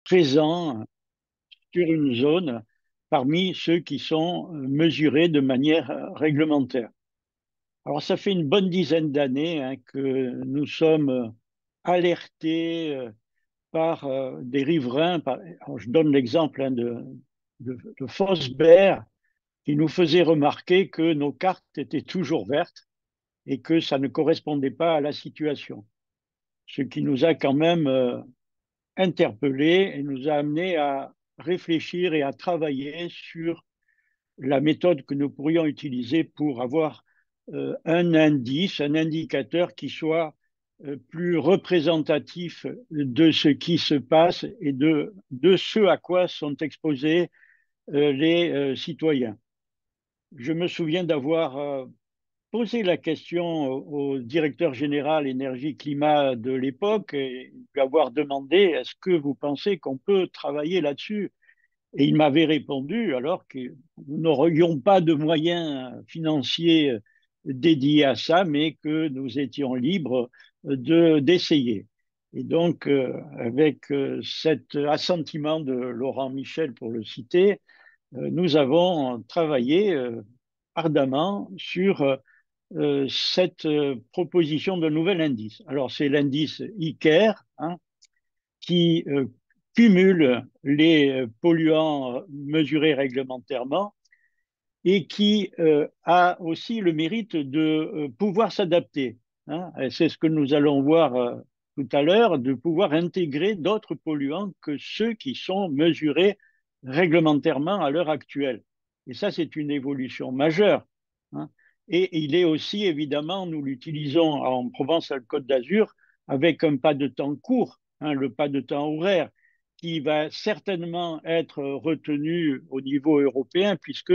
présents sur une zone parmi ceux qui sont mesurés de manière réglementaire. Alors, ça fait une bonne dizaine d'années hein, que nous sommes alertés par des riverains. Alors, je donne l'exemple hein, de Fosbert qui nous faisait remarquer que nos cartes étaient toujours vertes et que ça ne correspondait pas à la situation. Ce qui nous a quand même interpellés et nous a amenés à réfléchir et à travailler sur la méthode que nous pourrions utiliser pour avoir un indice, un indicateur qui soit plus représentatif de ce qui se passe et de ce à quoi sont exposés les citoyens. Je me souviens d'avoir posé la question au directeur général énergie-climat de l'époque et lui avoir demandé est-ce que vous pensez qu'on peut travailler là-dessus? Et il m'avait répondu, alors que nous n'aurions pas de moyens financiers dédiés à ça, mais que nous étions libres d'essayer. Et donc, avec cet assentiment de Laurent Michel, pour le citer, nous avons travaillé ardemment sur cette proposition de nouvel indice. Alors, c'est l'indice ICARE, hein, qui cumule les polluants mesurés réglementairement et qui a aussi le mérite de pouvoir s'adapter. Hein. C'est ce que nous allons voir tout à l'heure, de pouvoir intégrer d'autres polluants que ceux qui sont mesurés réglementairement à l'heure actuelle. Et ça, c'est une évolution majeure. Hein. Et il est aussi, évidemment, nous l'utilisons en Provence-Alpes-Côte d'Azur avec un pas de temps court, hein, le pas de temps horaire, qui va certainement être retenu au niveau européen, puisque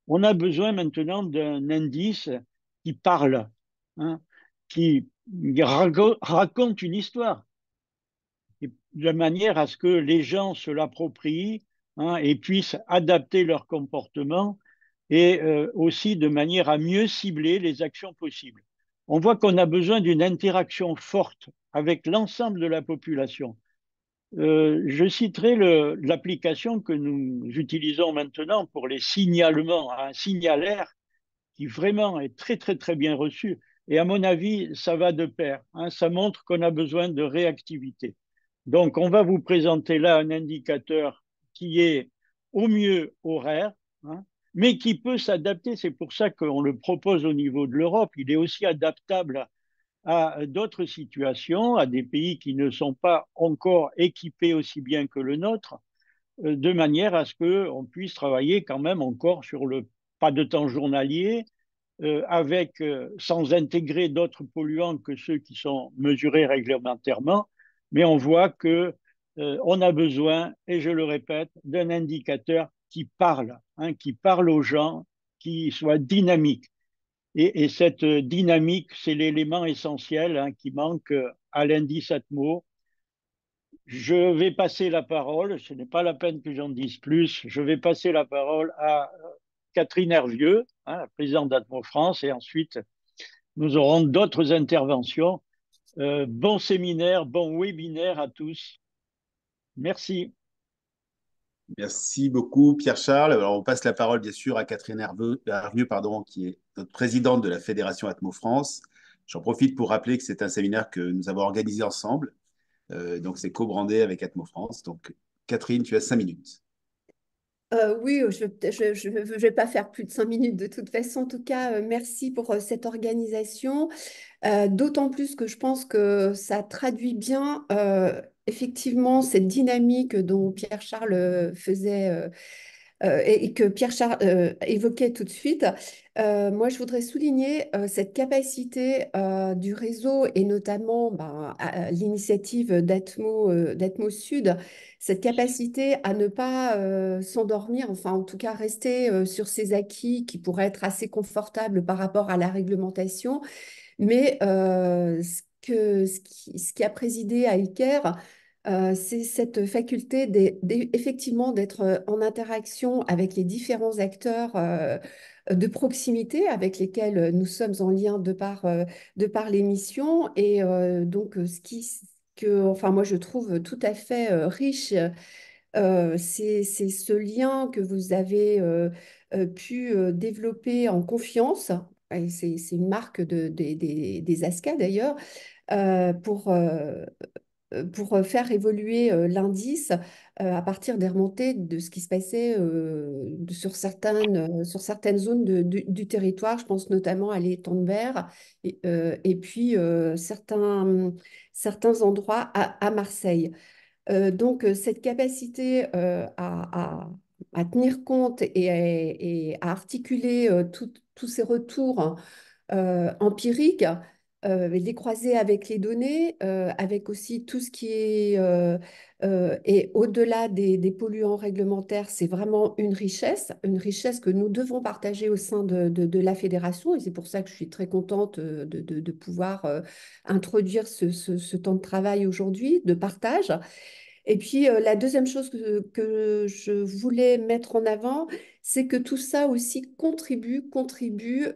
on a besoin maintenant d'un indice qui parle, hein, qui raconte une histoire, de manière à ce que les gens se l'approprient hein, et puissent adapter leur comportement et aussi de manière à mieux cibler les actions possibles. On voit qu'on a besoin d'une interaction forte avec l'ensemble de la population. Je citerai l'application que nous utilisons maintenant pour les signalements, un signalaire qui vraiment est très, très, très bien reçu. Et à mon avis, ça va de pair. Hein, ça montre qu'on a besoin de réactivité. Donc, on va vous présenter là un indicateur qui est au mieux horaire, hein, mais qui peut s'adapter. C'est pour ça qu'on le propose au niveau de l'Europe. Il est aussi adaptable à d'autres situations, à des pays qui ne sont pas encore équipés aussi bien que le nôtre, de manière à ce qu'on puisse travailler quand même encore sur le pas de temps journalier, sans intégrer d'autres polluants que ceux qui sont mesurés réglementairement, mais on voit que on a besoin, et je le répète, d'un indicateur hein, qui parle aux gens, qui soit dynamique. Et cette dynamique, c'est l'élément essentiel hein, qui manque à l'indice Atmo. Je vais passer la parole, ce n'est pas la peine que j'en dise plus, je vais passer la parole à Catherine Hervieux, hein, la présidente d'Atmo France, et ensuite nous aurons d'autres interventions. Bon séminaire, bon webinaire à tous. Merci. Merci beaucoup, Pierre-Charles. Alors, on passe la parole, bien sûr, à Catherine Hervieux, pardon, qui est notre présidente de la Fédération Atmo France. J'en profite pour rappeler que c'est un séminaire que nous avons organisé ensemble. Donc, c'est co-brandé avec Atmo France. Donc, Catherine, tu as 5 minutes. Oui, je vais pas faire plus de 5 minutes de toute façon. En tout cas, merci pour cette organisation. D'autant plus que je pense que ça traduit bien effectivement cette dynamique dont Pierre-Charles faisait et que Pierre-Charles évoquait tout de suite. Moi, je voudrais souligner cette capacité du réseau et notamment ben, à l'initiative d'Atmo Sud, cette capacité à ne pas s'endormir, enfin en tout cas rester sur ses acquis qui pourraient être assez confortables par rapport à la réglementation, mais ce qui a présidé à ICARE, c'est cette faculté effectivement d'être en interaction avec les différents acteurs de proximité avec lesquels nous sommes en lien de par l'émission. Et donc, que, enfin, moi, je trouve tout à fait riche. C'est ce lien que vous avez pu développer en confiance. Et c'est une marque des ASCA d'ailleurs, euh, pour, euh, pour faire évoluer l'indice à partir des remontées de ce qui se passait sur certaines zones du territoire. Je pense notamment à l'étang de Berre et puis certains endroits à Marseille. Donc, cette capacité à tenir compte et à articuler tous ces retours empiriques, les croiser avec les données, avec aussi tout ce qui est et au-delà des polluants réglementaires, c'est vraiment une richesse que nous devons partager au sein de la fédération. Et c'est pour ça que je suis très contente de pouvoir introduire ce temps de travail aujourd'hui, de partage. Et puis, la deuxième chose que je voulais mettre en avant, c'est que tout ça aussi contribue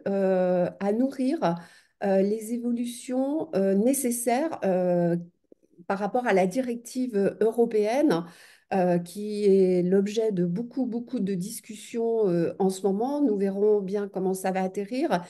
à nourrir les évolutions nécessaires par rapport à la directive européenne, qui est l'objet de beaucoup de discussions en ce moment. Nous verrons bien comment ça va atterrir.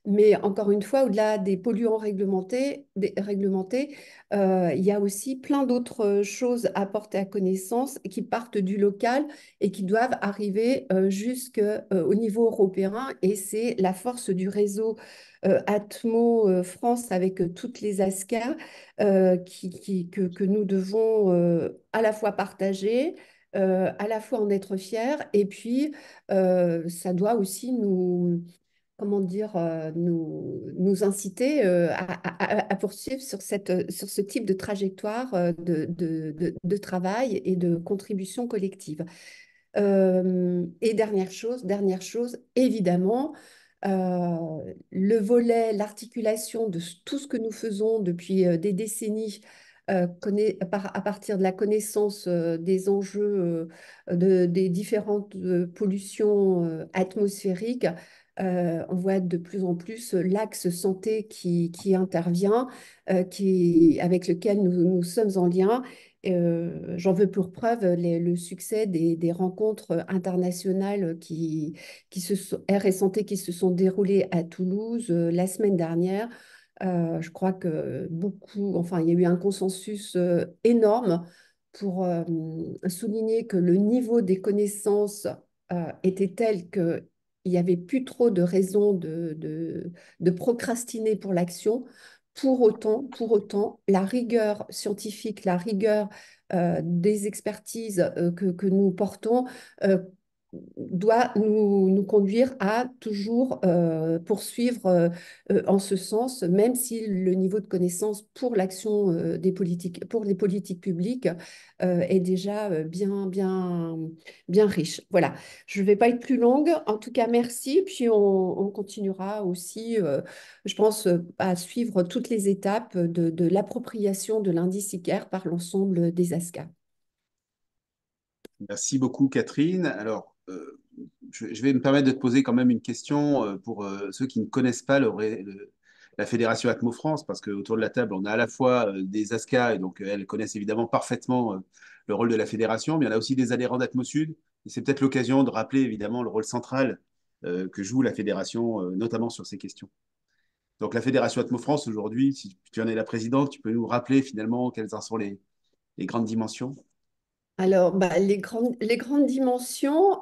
Mais encore une fois, au-delà des polluants réglementés, il y a aussi plein d'autres choses à porter à connaissance qui partent du local et qui doivent arriver jusqu'au niveau européen. Et c'est la force du réseau Atmo France avec toutes les ASCA que nous devons à la fois partager, à la fois en être fiers. Et puis, ça doit aussi comment dire, nous inciter à poursuivre sur ce type de trajectoire de travail et de contribution collective. Et dernière chose, évidemment, le volet, l'articulation de tout ce que nous faisons depuis des décennies à partir de la connaissance des enjeux des différentes pollutions atmosphériques. On voit de plus en plus l'axe santé qui intervient, avec lequel nous sommes en lien. J'en veux pour preuve le succès des rencontres internationales RS Santé qui se sont déroulées à Toulouse la semaine dernière. Je crois que enfin, il y a eu un consensus énorme pour souligner que le niveau des connaissances était tel qu'il n'y avait plus trop de raisons de procrastiner pour l'action. Pour autant, la rigueur scientifique, la rigueur des expertises que nous portons euh, doit nous conduire à toujours poursuivre en ce sens, même si le niveau de connaissance pour l'action pour les politiques publiques est déjà bien riche. Voilà, je ne vais pas être plus longue. En tout cas, merci. Puis on continuera aussi, je pense, à suivre toutes les étapes de l'appropriation de l'indice ICAR par l'ensemble des ASCA. Merci beaucoup, Catherine. Alors, je vais me permettre de te poser quand même une question pour ceux qui ne connaissent pas la Fédération Atmo France, parce qu'autour de la table, on a à la fois des ASCA, et donc elles connaissent évidemment parfaitement le rôle de la fédération, mais il y en a aussi des adhérents d'Atmo Sud. Et c'est peut-être l'occasion de rappeler évidemment le rôle central que joue la fédération, notamment sur ces questions. Donc, la Fédération Atmo France, aujourd'hui, si tu en es la présidente, tu peux nous rappeler finalement quelles en sont les grandes dimensions? Alors, bah, les grandes dimensions,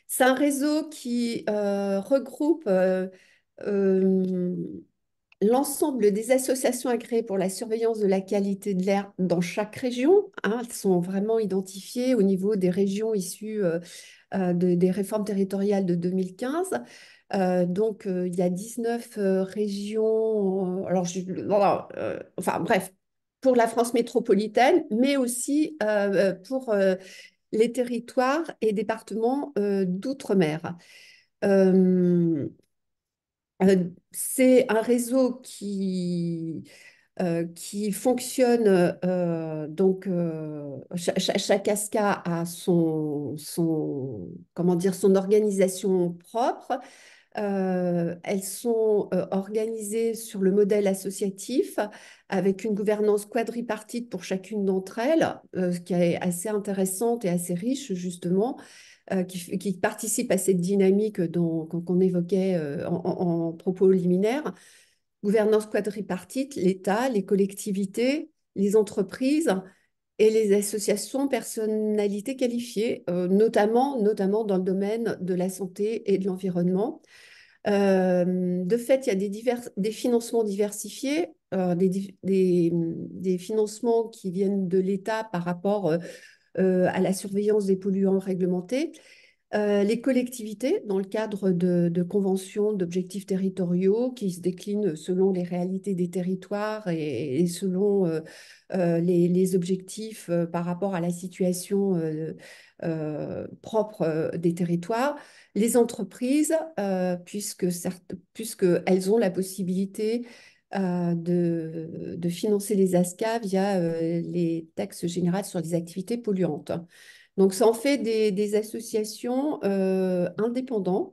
c'est un réseau qui regroupe euh, l'ensemble des associations agréées pour la surveillance de la qualité de l'air dans chaque région. Hein. Elles sont vraiment identifiées au niveau des régions issues des réformes territoriales de 2015. Donc, il y a 19 régions. Alors, voilà, enfin, bref, pour la France métropolitaine, mais aussi pour les territoires et départements d'outre-mer. Euh, c'est un réseau qui fonctionne, chaque ASCA a comment dire, son organisation propre. Elles sont organisées sur le modèle associatif avec une gouvernance quadripartite pour chacune d'entre elles, ce qui est assez intéressante et assez riche justement, qui participe à cette dynamique qu'on évoquait en propos liminaire. Gouvernance quadripartite, l'État, les collectivités, les entreprises et les associations personnalités qualifiées, notamment dans le domaine de la santé et de l'environnement. De fait, il y a des financements diversifiés, des financements qui viennent de l'État par rapport à la surveillance des polluants réglementés, les collectivités, dans le cadre de conventions d'objectifs territoriaux qui se déclinent selon les réalités des territoires et selon les objectifs par rapport à la situation propre des territoires, les entreprises, puisque elles ont la possibilité de financer les ASCA via les taxes générales sur les activités polluantes. Donc, ça en fait des associations indépendantes,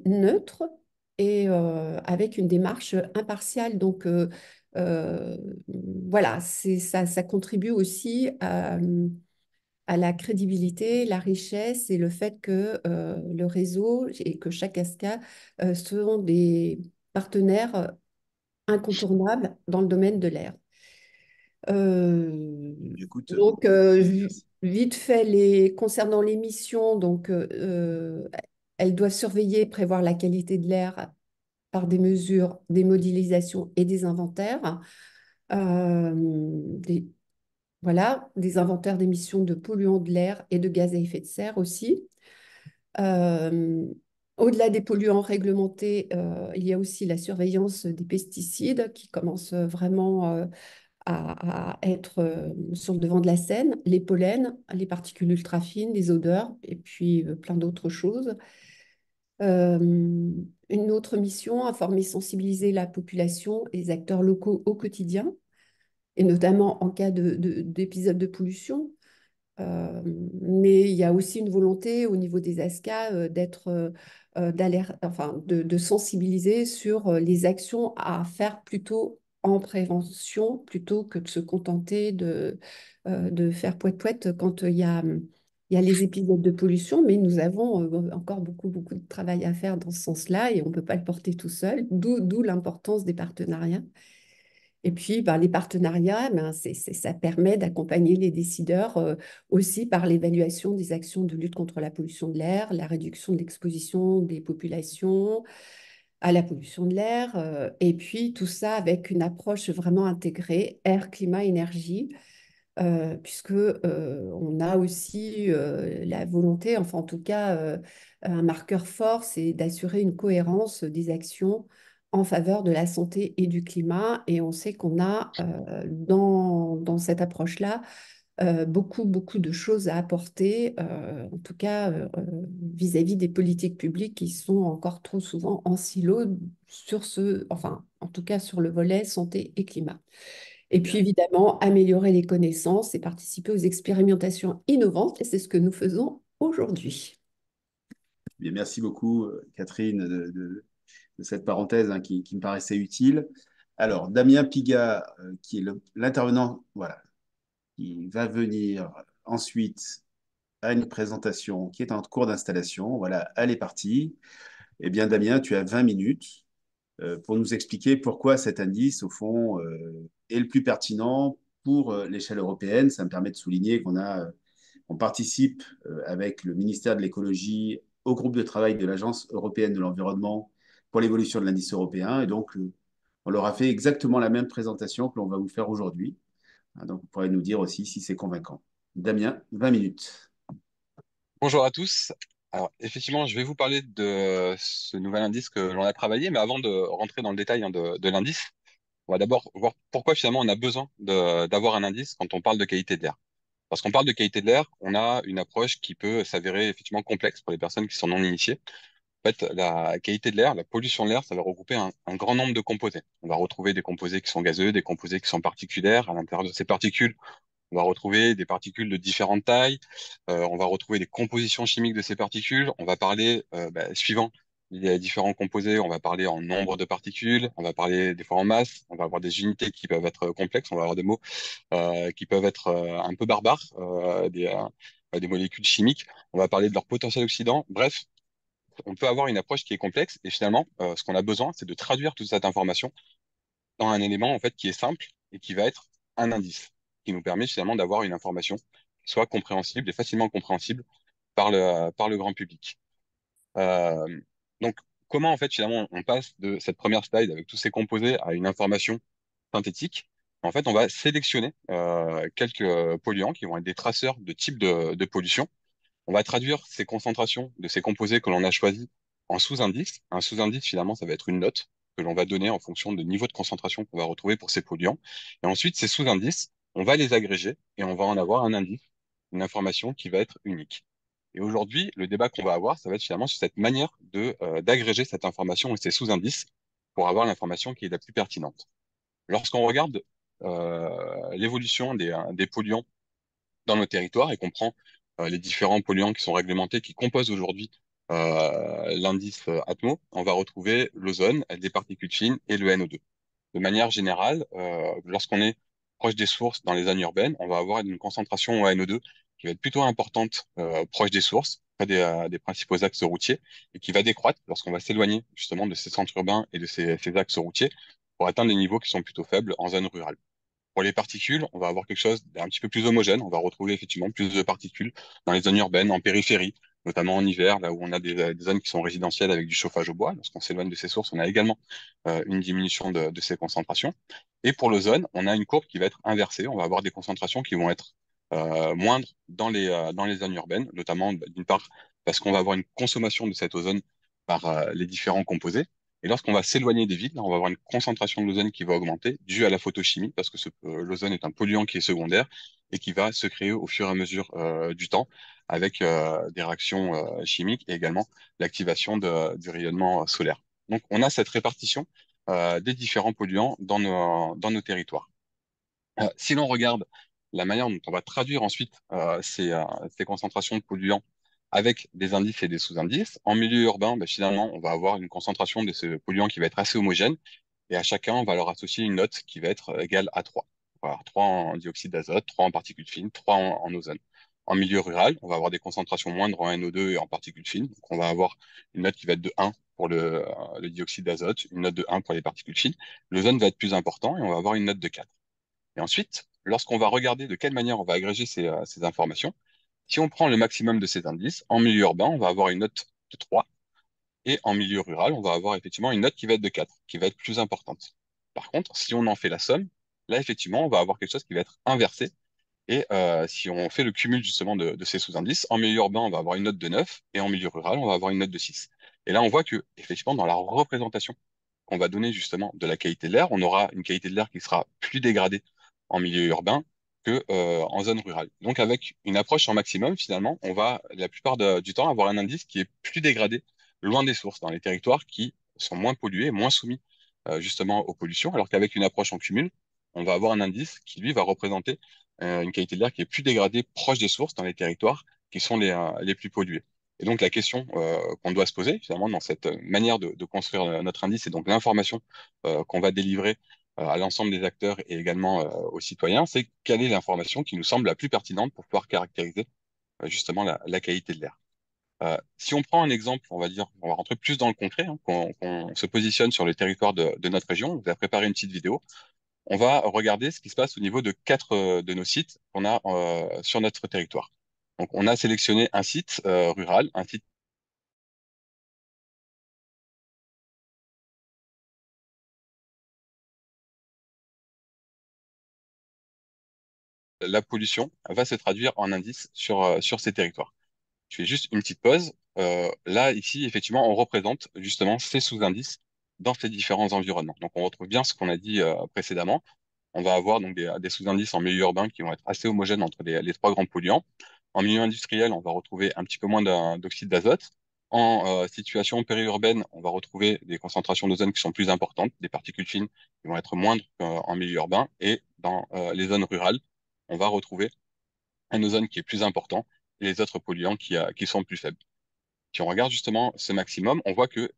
neutres et avec une démarche impartiale. Donc, euh, voilà, ça contribue aussi à la crédibilité, la richesse et le fait que le réseau et que chaque ASCA sont des partenaires incontournables dans le domaine de l'air. Euh, Écoute, donc, merci. vite fait, concernant les missions, donc, elles doivent surveiller et prévoir la qualité de l'air par des mesures, des modélisations et des inventaires. Euh, des, voilà, des inventaires d'émissions de polluants de l'air et de gaz à effet de serre aussi. Euh, Au-delà des polluants réglementés, il y a aussi la surveillance des pesticides qui commence vraiment à être sur le devant de la scène, les pollens, les particules ultrafines, les odeurs, et puis plein d'autres choses. Euh, une autre mission, informer, sensibiliser la population et les acteurs locaux au quotidien, et notamment en cas d'épisodes de pollution. Euh, mais il y a aussi une volonté au niveau des ASCA enfin, de sensibiliser sur les actions à faire plutôt en prévention, plutôt que de se contenter de faire poète-poète quand il y a les épisodes de pollution. Mais nous avons encore beaucoup de travail à faire dans ce sens-là et on ne peut pas le porter tout seul, d'où l'importance des partenariats. Et puis, ben, les partenariats, ben, ça permet d'accompagner les décideurs aussi par l'évaluation des actions de lutte contre la pollution de l'air, la réduction de l'exposition des populations à la pollution de l'air, et puis tout ça avec une approche vraiment intégrée, air, climat, énergie, puisque on a aussi la volonté, enfin en tout cas un marqueur fort, c'est d'assurer une cohérence des actions en faveur de la santé et du climat. Et on sait qu'on a dans cette approche-là beaucoup de choses à apporter, en tout cas vis-à-vis des politiques publiques qui sont encore trop souvent en silo enfin en tout cas sur le volet santé et climat. Et puis Bien. évidemment, améliorer les connaissances et participer aux expérimentations innovantes. Et c'est ce que nous faisons aujourd'hui. Bien, merci beaucoup, Catherine, de cette parenthèse hein, qui me paraissait utile. Alors, Damien Pigat, qui est l'intervenant, voilà, qui va venir ensuite à une présentation qui est en cours d'installation. Voilà, elle est partie. Eh bien, Damien, tu as 20 minutes pour nous expliquer pourquoi cet indice, au fond, est le plus pertinent pour l'échelle européenne. Ça me permet de souligner on participe avec le ministère de l'écologie au groupe de travail de l'Agence européenne de l'environnement pour l'évolution de l'indice européen. Et donc, on leur a fait exactement la même présentation que l'on va vous faire aujourd'hui. Donc, vous pourrez nous dire aussi si c'est convaincant. Damien, 20 minutes. Bonjour à tous. Alors, effectivement, je vais vous parler de ce nouvel indice que l'on a travaillé, mais avant de rentrer dans le détail hein, de l'indice, on va d'abord voir pourquoi finalement on a besoin d'avoir un indice quand on parle de qualité de l'air. Parce qu'on parle de qualité de l'air, on a une approche qui peut s'avérer effectivement complexe pour les personnes qui sont non initiées. En fait, la qualité de l'air, la pollution de l'air, ça va regrouper un grand nombre de composés. On va retrouver des composés qui sont gazeux, des composés qui sont particulaires. À l'intérieur de ces particules, On va retrouver des particules de différentes tailes, on va retrouver des compositions chimiques de ces particules, on va parler, suivant les différents composés, on va parler en nombre de particules, on va parler des fois en masse, on va avoir des unités qui peuvent être complexes, on va avoir des mots qui peuvent être un peu barbares, des molécules chimiques, on va parler de leur potentiel oxydant, bref, on peut avoir une approche qui est complexe et finalement, ce qu'on a besoin, c'est de traduire toute cette information dans un élément en fait qui est simple et qui va être un indice, qui nous permet finalement d'avoir une information qui soit compréhensible et facilement compréhensible par le grand public. Euh, donc, comment en fait finalement on passe de cette première slide avec tous ces composés à une information synthétique? En fait, on va sélectionner quelques polluants qui vont être des traceurs de type de pollution. On va traduire ces concentrations de ces composés que l'on a choisis en sous-indices. Un sous-indice, finalement, ça va être une note que l'on va donner en fonction du niveau de concentration qu'on va retrouver pour ces polluants. Et ensuite, ces sous-indices, on va les agréger et on va en avoir un indice, une information qui va être unique. Et aujourd'hui, le débat qu'on va avoir, ça va être finalement sur cette manière d'agréger cette information et ces sous-indices pour avoir l'information qui est la plus pertinente. Lorsqu'on regarde l'évolution des polluants dans nos territoires et qu'on prend les différents polluants qui sont réglementés, qui composent aujourd'hui l'indice Atmo, on va retrouver l'ozone, des particules fines et le NO2. De manière générale, lorsqu'on est proche des sources dans les zones urbaines, on va avoir une concentration en NO2 qui va être plutôt importante proche des sources, près des principaux axes routiers, et qui va décroître lorsqu'on va s'éloigner justement de ces centres urbains et de ces axes routiers pour atteindre des niveaux qui sont plutôt faibles en zone rurale. Pour les particules, on va avoir quelque chose d'un petit peu plus homogène. On va retrouver effectivement plus de particules dans les zones urbaines, en périphérie, notamment en hiver, là où on a des zones qui sont résidentielles avec du chauffage au bois. Lorsqu'on s'éloigne de ces sources, on a également une diminution de ces concentrations. Et pour l'ozone, on a une courbe qui va être inversée. On va avoir des concentrations qui vont être moindres dans les zones urbaines, notamment d'une part parce qu'on va avoir une consommation de cet ozone par les différents composés. Et lorsqu'on va s'éloigner des villes, là, on va avoir une concentration de l'ozone qui va augmenter due à la photochimie, parce que l'ozone est un polluant qui est secondaire et qui va se créer au fur et à mesure du temps avec des réactions chimiques et également l'activation du rayonnement solaire. Donc, on a cette répartition des différents polluants dans nos territoires. Si l'on regarde la manière dont on va traduire ensuite ces concentrations de polluants avec des indices et des sous-indices, en milieu urbain, ben, finalement, on va avoir une concentration de ces polluants qui va être assez homogène et à chacun, on va leur associer une note qui va être égale à 3. On va avoir 3 en dioxyde d'azote, 3 en particules fines, 3 en ozone. En milieu rural, on va avoir des concentrations moindres en NO2 et en particules fines. Donc, on va avoir une note qui va être de 1 pour le dioxyde d'azote, une note de 1 pour les particules fines. L'ozone va être plus important et on va avoir une note de 4. Et ensuite, lorsqu'on va regarder de quelle manière on va agréger ces informations, si on prend le maximum de ces indices, en milieu urbain, on va avoir une note de 3, et en milieu rural, on va avoir effectivement une note qui va être de 4, qui va être plus importante. Par contre, si on en fait la somme, là, effectivement, on va avoir quelque chose qui va être inversé, et si on fait le cumul justement de ces sous-indices, en milieu urbain, on va avoir une note de 9, et en milieu rural, on va avoir une note de 6. Et là, on voit que, effectivement, dans la représentation qu'on va donner justement de la qualité de l'air, on aura une qualité de l'air qui sera plus dégradée en milieu urbain que en zone rurale. Donc avec une approche en maximum, finalement, on va la plupart du temps avoir un indice qui est plus dégradé loin des sources, dans les territoires qui sont moins pollués, moins soumis justement aux pollutions, alors qu'avec une approche en cumul, on va avoir un indice qui, lui, va représenter une qualité de l'air qui est plus dégradée proche des sources dans les territoires qui sont les plus pollués. Et donc la question qu'on doit se poser finalement dans cette manière de construire notre indice, c'est donc l'information qu'on va délivrer à l'ensemble des acteurs et également aux citoyens, c'est quelle est l'information qui nous semble la plus pertinente pour pouvoir caractériser justement la qualité de l'air. Si on prend un exemple, on va dire, on va rentrer plus dans le concret, hein, qu'on se positionne sur le territoire de notre région, on va préparer une petite vidéo, on va regarder ce qui se passe au niveau de 4 de nos sites qu'on a sur notre territoire. Donc on a sélectionné un site rural, un site. La pollution va se traduire en indices sur ces territoires. Je fais juste une petite pause. Là, ici, effectivement, on représente justement ces sous-indices dans ces différents environnements. Donc, on retrouve bien ce qu'on a dit précédemment. On va avoir donc des sous-indices en milieu urbain qui vont être assez homogènes entre les trois grands polluants. En milieu industriel, on va retrouver un petit peu moins d'oxyde d'azote. En situation périurbaine, on va retrouver des concentrations d'ozone qui sont plus importantes, des particules fines qui vont être moindres qu'en milieu urbain. Et dans les zones rurales, on va retrouver un ozone qui est plus important et les autres polluants qui sont plus faibles. Si on regarde justement ce maximum, on voit que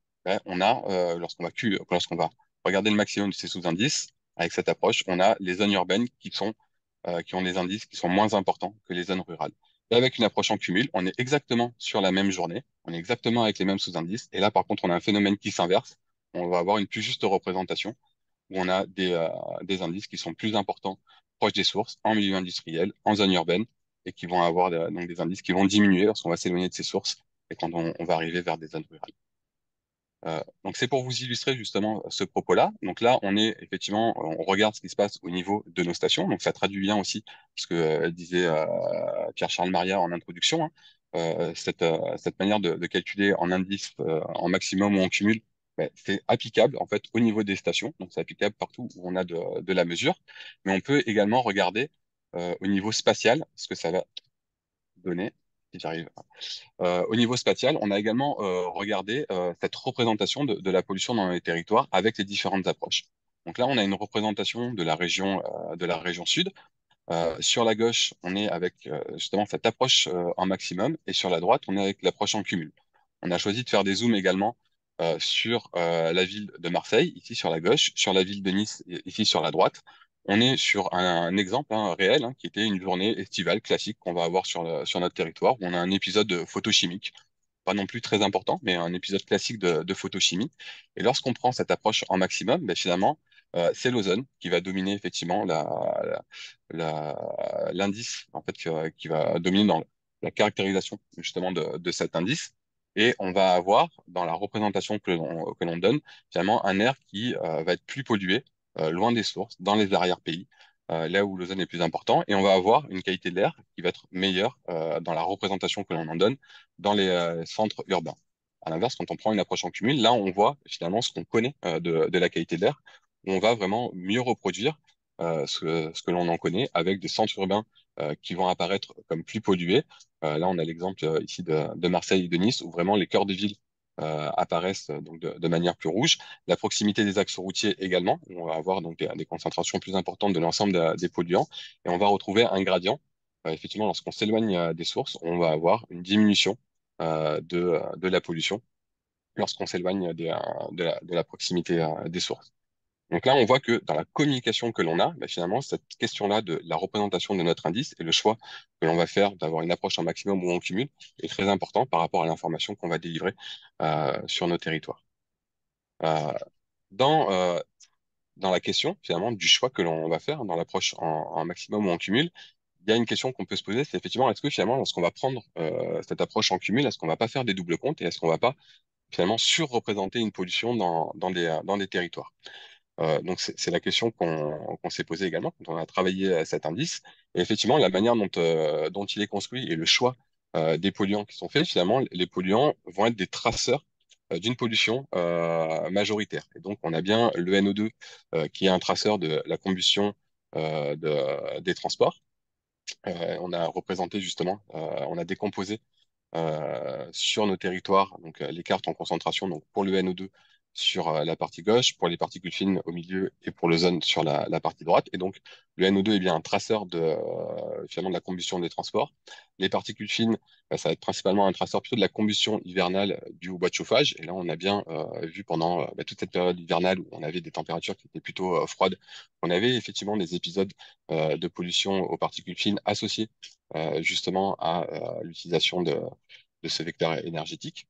on a, lorsqu'on va regarder le maximum de ces sous-indices, avec cette approche, on a les zones urbaines qui ont des indices qui sont moins importants que les zones rurales. Et avec une approche en cumul, on est exactement sur la même journée, on est exactement avec les mêmes sous-indices. Et là, par contre, on a un phénomène qui s'inverse. On va avoir une plus juste représentation où on a des indices qui sont plus importants proches des sources, en milieu industriel, en zone urbaine, et qui vont avoir donc des indices qui vont diminuer lorsqu'on va s'éloigner de ces sources et quand on va arriver vers des zones rurales. Donc c'est pour vous illustrer justement ce propos-là. Donc là, on est effectivement, on regarde ce qui se passe au niveau de nos stations. Donc ça traduit bien aussi ce que disait Pierre-Charles Maria en introduction, hein. Cette manière de calculer en indice, en maximum ou en cumul, ben, c'est applicable en fait au niveau des stations. Donc c'est applicable partout où on a de la mesure. Mais on peut également regarder au niveau spatial ce que ça va donner. Si j'arrive au niveau spatial, on a également regardé cette représentation de la pollution dans les territoires avec les différentes approches. Donc là, on a une représentation de la région sud. Sur la gauche, on est avec justement cette approche en maximum, et sur la droite, on est avec l'approche en cumul. On a choisi de faire des zooms également sur la ville de Marseille, ici sur la gauche, sur la ville de Nice, ici sur la droite. On est sur un exemple réel, qui était une journée estivale classique qu'on va avoir sur notre territoire, où on a un épisode photochimique, pas non plus très important, mais un épisode classique de photochimie. Et lorsqu'on prend cette approche en maximum, ben, finalement, c'est l'ozone qui va dominer effectivement l'indice en fait qui va dominer dans la caractérisation justement de cet indice. Et on va avoir dans la représentation que l'on donne finalement un air qui va être plus pollué, loin des sources, dans les arrière-pays, là où l'ozone est plus important. Et on va avoir une qualité de l'air qui va être meilleure dans la représentation que l'on en donne dans les centres urbains. À l'inverse, quand on prend une approche en cumul, là, on voit finalement ce qu'on connaît de la qualité de l'air, où on va vraiment mieux reproduire ce que l'on en connaît avec des centres urbains qui vont apparaître comme plus pollués. Là, on a l'exemple ici de Marseille et de Nice, où vraiment les cœurs de ville apparaissent donc de manière plus rouge. La proximité des axes routiers également, où on va avoir donc des concentrations plus importantes de l'ensemble des polluants, et on va retrouver un gradient. Effectivement, lorsqu'on s'éloigne des sources, on va avoir une diminution de la pollution lorsqu'on s'éloigne de la proximité des sources. Donc là, on voit que dans la communication que l'on a, bah, finalement, cette question-là de la représentation de notre indice et le choix que l'on va faire d'avoir une approche en maximum ou en cumul est très important par rapport à l'information qu'on va délivrer sur nos territoires. Euh, dans, euh, dans la question, finalement, du choix que l'on va faire dans l'approche en maximum ou en cumul, il y a une question qu'on peut se poser, c'est effectivement, est-ce que finalement, lorsqu'on va prendre cette approche en cumul, est-ce qu'on va pas faire des doubles comptes et est-ce qu'on va pas finalement surreprésenter une pollution dans des territoires? Donc c'est la question qu'on s'est posée également quand on a travaillé cet indice. Et effectivement, la manière dont il est construit et le choix des polluants qui sont faits, finalement, les polluants vont être des traceurs d'une pollution majoritaire. Et donc, on a bien le NO2 qui est un traceur de la combustion des transports. On a représenté justement, on a décomposé sur nos territoires, donc les cartes en concentration, donc pour le NO2 sur la partie gauche, pour les particules fines au milieu et pour l'ozone sur la partie droite. Et donc le NO2 est bien un traceur finalement de la combustion des transports. Les particules fines, ça va être principalement un traceur plutôt de la combustion hivernale due au bois de chauffage. Et là, on a bien vu pendant toute cette période hivernale où on avait des températures qui étaient plutôt froides, on avait effectivement des épisodes de pollution aux particules fines associés justement à l'utilisation de ce vecteur énergétique.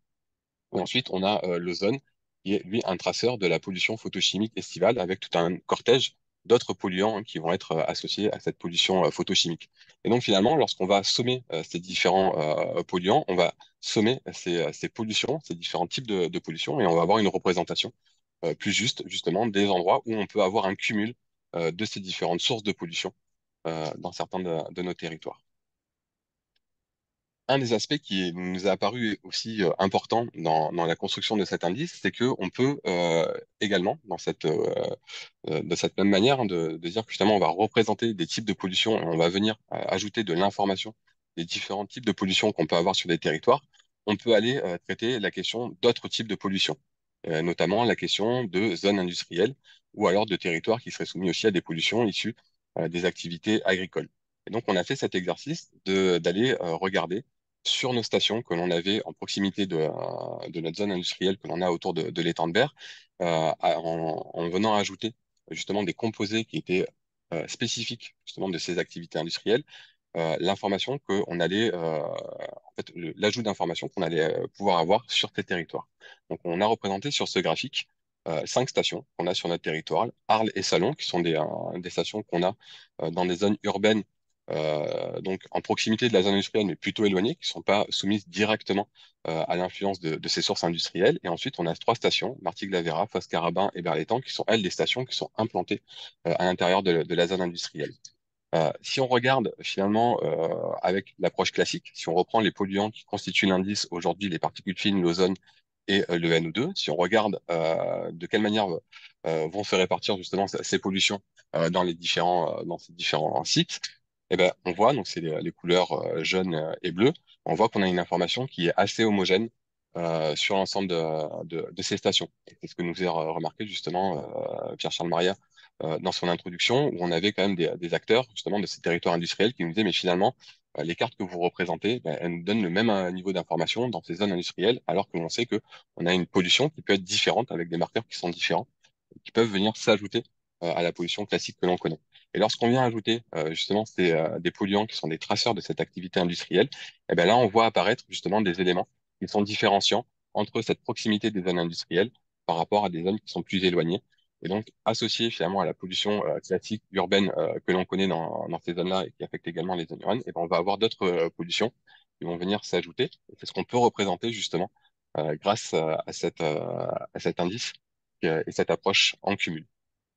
Et ensuite, on a l'ozone, qui est lui un traceur de la pollution photochimique estivale avec tout un cortège d'autres polluants qui vont être associés à cette pollution photochimique. Et donc finalement, lorsqu'on va sommer ces différents polluants, on va sommer ces pollutions, ces différents types de pollution, et on va avoir une représentation plus juste justement des endroits où on peut avoir un cumul de ces différentes sources de pollution dans certains de nos territoires. Un des aspects qui nous a apparu aussi important dans la construction de cet indice, c'est qu'on peut également, de cette même manière, de dire que justement on va représenter des types de pollution et on va venir ajouter de l'information des différents types de pollution qu'on peut avoir sur des territoires, on peut aller traiter la question d'autres types de pollution, notamment la question de zones industrielles ou alors de territoires qui seraient soumis aussi à des pollutions issues des activités agricoles. Et donc, on a fait cet exercice d'aller regarder sur nos stations que l'on avait en proximité de notre zone industrielle que l'on a autour de l'étang de Berre, en venant ajouter justement des composés qui étaient spécifiques justement de ces activités industrielles, l'information qu'on allait, en fait, l'ajout d'informations qu'on allait pouvoir avoir sur ces territoires. Donc, on a représenté sur ce graphique 5 stations qu'on a sur notre territoire, Arles et Salon, qui sont des stations qu'on a dans des zones urbaines, donc en proximité de la zone industrielle, mais plutôt éloignées, qui ne sont pas soumises directement à l'influence de ces sources industrielles. Et ensuite, on a 3 stations, Martigues-la-Vera, Fosse-Carabin et Berlétan, qui sont, elles, des stations qui sont implantées à l'intérieur de la zone industrielle. Si on regarde finalement avec l'approche classique, si on reprend les polluants qui constituent l'indice aujourd'hui, les particules fines, l'ozone et le NO2, si on regarde de quelle manière vont se répartir justement ces pollutions dans ces différents sites, eh ben, on voit, donc c'est les couleurs jaunes et bleues, on voit qu'on a une information qui est assez homogène sur l'ensemble de ces stations. C'est ce que nous a remarqué justement Pierre-Charles Maria dans son introduction, où on avait quand même des acteurs justement de ces territoires industriels qui nous disaient, mais finalement, les cartes que vous représentez, ben, elles nous donnent le même niveau d'information dans ces zones industrielles, alors que l'on sait que on a une pollution qui peut être différente avec des marqueurs qui sont différents, qui peuvent venir s'ajouter à la pollution classique que l'on connaît. Et lorsqu'on vient ajouter justement des polluants qui sont des traceurs de cette activité industrielle, eh ben là, on voit apparaître justement des éléments qui sont différenciants entre cette proximité des zones industrielles par rapport à des zones qui sont plus éloignées. Et donc, associé finalement à la pollution classique urbaine que l'on connaît dans ces zones-là et qui affecte également les zones urbaines, et ben, on va avoir d'autres pollutions qui vont venir s'ajouter. Et c'est ce qu'on peut représenter justement grâce à cet indice et cette approche en cumul.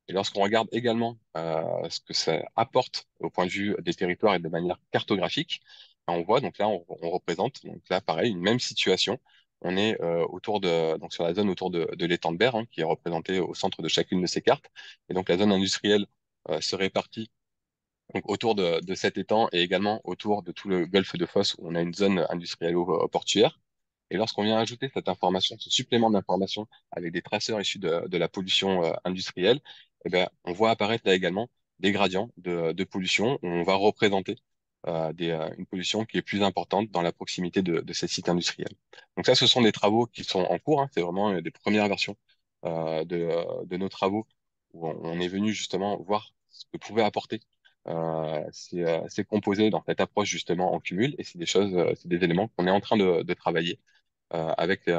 Et lorsqu'on regarde également ce que ça apporte au point de vue des territoires et de manière cartographique, on voit, donc là, on représente, donc là, pareil, une même situation. On est donc sur la zone autour de l'étang de Berre, hein, qui est représentée au centre de chacune de ces cartes. Et donc la zone industrielle se répartit donc, autour de cet étang et également autour de tout le golfe de Fos où on a une zone industrielle portuaire. Et lorsqu'on vient ajouter cette information, ce supplément d'information avec des traceurs issus de la pollution industrielle, eh ben, on voit apparaître là également des gradients de pollution où on va représenter une pollution qui est plus importante dans la proximité de ces sites industriels. Donc ça, ce sont des travaux qui sont en cours, hein. C'est vraiment des premières versions de nos travaux où on est venu justement voir ce que pouvait apporter ces composés dans cette approche justement en cumul. Et c'est des choses, c'est des éléments qu'on est en train de travailler avec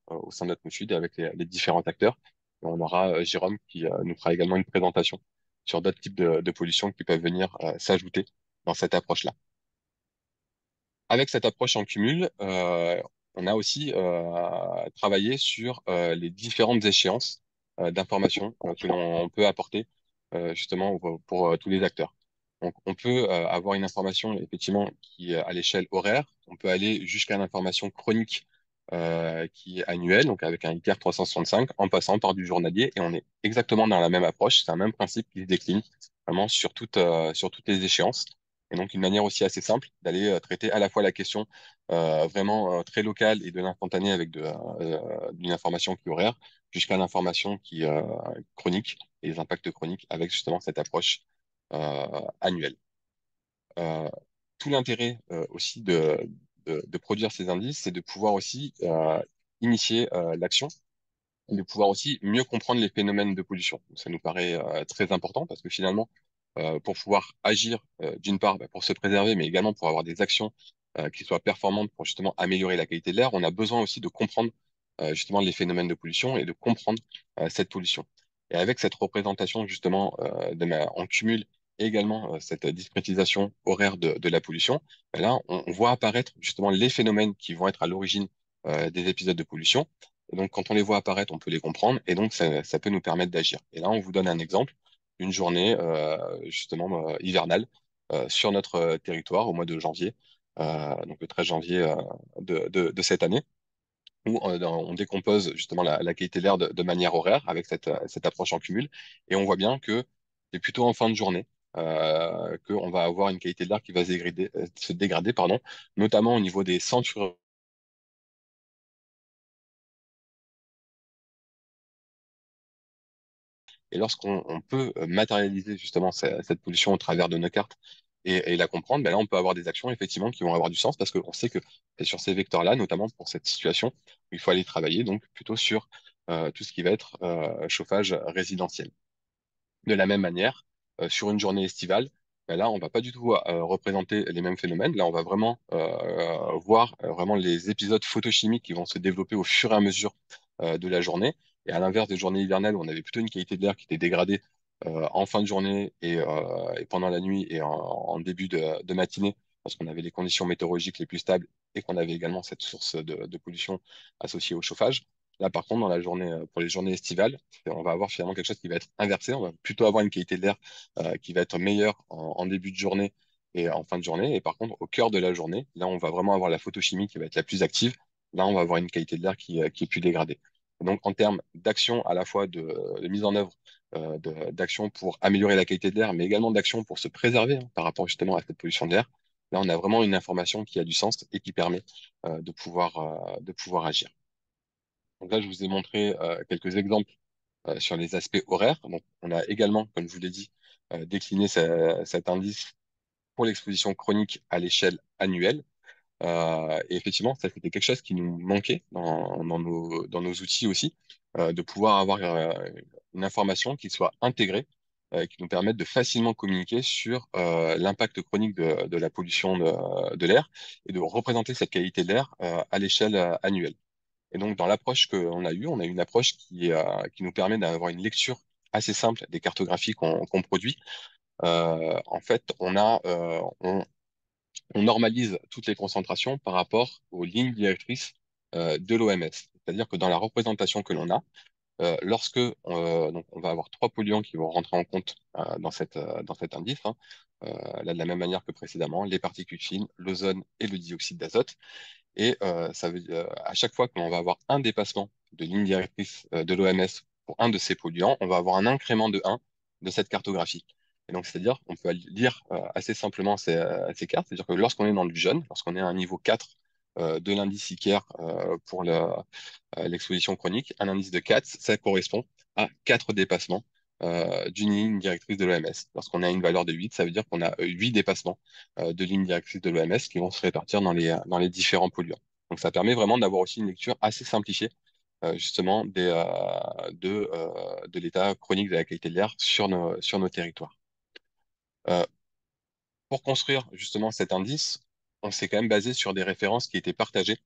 au sein de notre sud et avec les différents acteurs. Et on aura Jérôme qui nous fera également une présentation sur d'autres types de pollutions qui peuvent venir s'ajouter dans cette approche-là. Avec cette approche en cumul, on a aussi travaillé sur les différentes échéances d'informations que l'on peut apporter justement pour tous les acteurs. Donc, on peut avoir une information effectivement qui est à l'échelle horaire. On peut aller jusqu'à l'information chronique qui est annuelle, donc avec un ITR 365, en passant par du journalier. Et on est exactement dans la même approche. C'est un même principe qui se décline vraiment sur toutes les échéances. Et donc, une manière aussi assez simple d'aller traiter à la fois la question vraiment très locale et de l'instantané avec d'une information qui est horaire, jusqu'à l'information qui est chronique et les impacts chroniques avec justement cette approche annuelle. Euh, Tout l'intérêt aussi de produire ces indices, c'est de pouvoir aussi initier l'action et de pouvoir aussi mieux comprendre les phénomènes de pollution. Ça nous paraît très important parce que finalement, pour pouvoir agir, d'une part, pour se préserver, mais également pour avoir des actions qui soient performantes pour justement améliorer la qualité de l'air, on a besoin aussi de comprendre justement les phénomènes de pollution et de comprendre cette pollution. Et avec cette représentation justement en cumul et également cette discrétisation horaire de la pollution, ben là, on voit apparaître justement les phénomènes qui vont être à l'origine des épisodes de pollution. Et donc, quand on les voit apparaître, on peut les comprendre et donc ça peut nous permettre d'agir. Et là, on vous donne un exemple d'une journée justement hivernale sur notre territoire au mois de janvier, donc le 13 janvier de cette année, où on décompose justement la qualité de l'air de manière horaire avec cette approche en cumul. Et on voit bien que c'est plutôt en fin de journée qu'on va avoir une qualité de l'air qui va se dégrader, pardon, notamment au niveau des centres. Et lorsqu'on peut matérialiser justement cette pollution au travers de nos cartes et la comprendre, ben là, on peut avoir des actions effectivement qui vont avoir du sens parce qu'on sait que c'est sur ces vecteurs-là, notamment pour cette situation, il faut aller travailler donc plutôt sur tout ce qui va être chauffage résidentiel. De la même manière, sur une journée estivale, ben là, on va pas du tout représenter les mêmes phénomènes. Là, on va vraiment voir vraiment les épisodes photochimiques qui vont se développer au fur et à mesure de la journée. Et à l'inverse des journées hivernales où on avait plutôt une qualité de l'air qui était dégradée en fin de journée et pendant la nuit et en début de matinée, parce qu'on avait les conditions météorologiques les plus stables et qu'on avait également cette source de pollution associée au chauffage. Là, par contre, dans la journée, pour les journées estivales, on va avoir finalement quelque chose qui va être inversé. On va plutôt avoir une qualité de l'air qui va être meilleure en début de journée et en fin de journée. Et par contre, au cœur de la journée, là, on va vraiment avoir la photochimie qui va être la plus active. Là, on va avoir une qualité de l'air qui est plus dégradée. Et donc, en termes d'action, à la fois de mise en œuvre d'action pour améliorer la qualité de l'air, mais également d'action pour se préserver par rapport justement à cette pollution de l'air, là, on a vraiment une information qui a du sens et qui permet de pouvoir agir. Donc là, je vous ai montré quelques exemples sur les aspects horaires. Donc, on a également, comme je vous l'ai dit, décliné cet indice pour l'exposition chronique à l'échelle annuelle. Et effectivement, ça, c'était quelque chose qui nous manquait dans nos outils aussi, de pouvoir avoir une information qui soit intégrée, qui nous permette de facilement communiquer sur l'impact chronique de la pollution de l'air et de représenter cette qualité de l'air à l'échelle annuelle. Et donc, dans l'approche qu'on a eue, on a une approche qui nous permet d'avoir une lecture assez simple des cartographies qu'on produit. En fait, on normalise toutes les concentrations par rapport aux lignes directrices de l'OMS. C'est-à-dire que dans la représentation que l'on a, lorsque donc on va avoir trois polluants qui vont rentrer en compte dans cet indice, hein, là, de la même manière que précédemment, les particules fines, l'ozone et le dioxyde d'azote. Et à chaque fois que l'on va avoir un dépassement de ligne directrice de l'OMS pour un de ces polluants, on va avoir un incrément de 1 de cette cartographie. Et donc, c'est-à-dire qu'on peut lire assez simplement ces cartes. C'est-à-dire que lorsqu'on est dans le jaune, lorsqu'on est à un niveau 4 de l'indice ICARE pour l'exposition chronique, un indice de 4, ça correspond à 4 dépassements d'une ligne directrice de l'OMS. Lorsqu'on a une valeur de 8, ça veut dire qu'on a 8 dépassements de lignes directrices de l'OMS qui vont se répartir dans les différents polluants. Donc ça permet vraiment d'avoir aussi une lecture assez simplifiée justement de l'état chronique de la qualité de l'air sur nos territoires. Euh, pour construire justement cet indice, on s'est quand même basé sur des références qui étaient partagées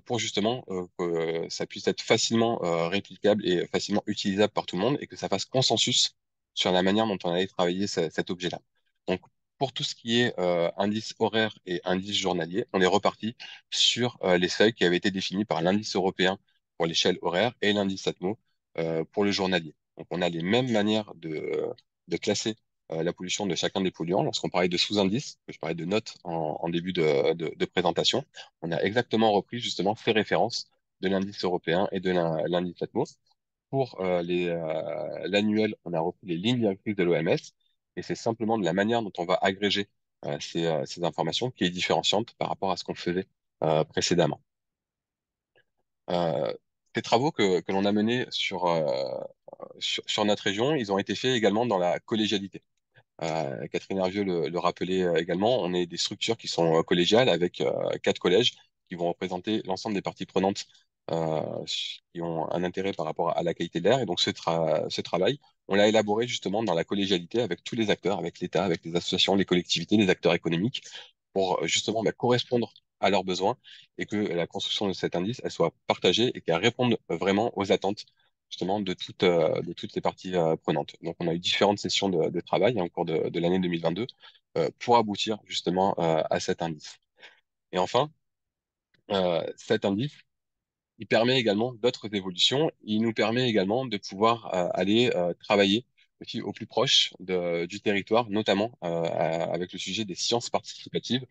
pour justement que ça puisse être facilement réplicable et facilement utilisable par tout le monde et que ça fasse consensus sur la manière dont on allait travailler cet objet-là. Donc, pour tout ce qui est indice horaire et indice journalier, on est reparti sur les seuils qui avaient été définis par l'indice européen pour l'échelle horaire et l'indice ATMO pour le journalier. Donc, on a les mêmes manières de classer la pollution de chacun des polluants. Lorsqu'on parlait de sous-indices, que je parlais de notes en début de présentation, on a exactement repris justement ces références de l'indice européen et de l'indice Atmos. Pour l'annuel, on a repris les lignes directrices de l'OMS et c'est simplement de la manière dont on va agréger ces informations qui est différenciante par rapport à ce qu'on faisait précédemment. Euh, Ces travaux que l'on a menés sur notre région, ils ont été faits également dans la collégialité. Catherine Hervieux le rappelait également, on est des structures qui sont collégiales avec 4 collèges qui vont représenter l'ensemble des parties prenantes qui ont un intérêt par rapport à la qualité de l'air. Et donc ce travail, on l'a élaboré justement dans la collégialité avec tous les acteurs, avec l'État, avec les associations, les collectivités, les acteurs économiques, pour justement correspondre à leurs besoins et que la construction de cet indice, elle soit partagée et qu'elle réponde vraiment aux attentes justement de toutes les parties prenantes. Donc, on a eu différentes sessions de travail en cours de l'année 2022 pour aboutir justement à cet indice. Et enfin, cet indice, il permet également d'autres évolutions. Il nous permet également de pouvoir aller travailler aussi au plus proche du territoire, notamment avec le sujet des sciences participatives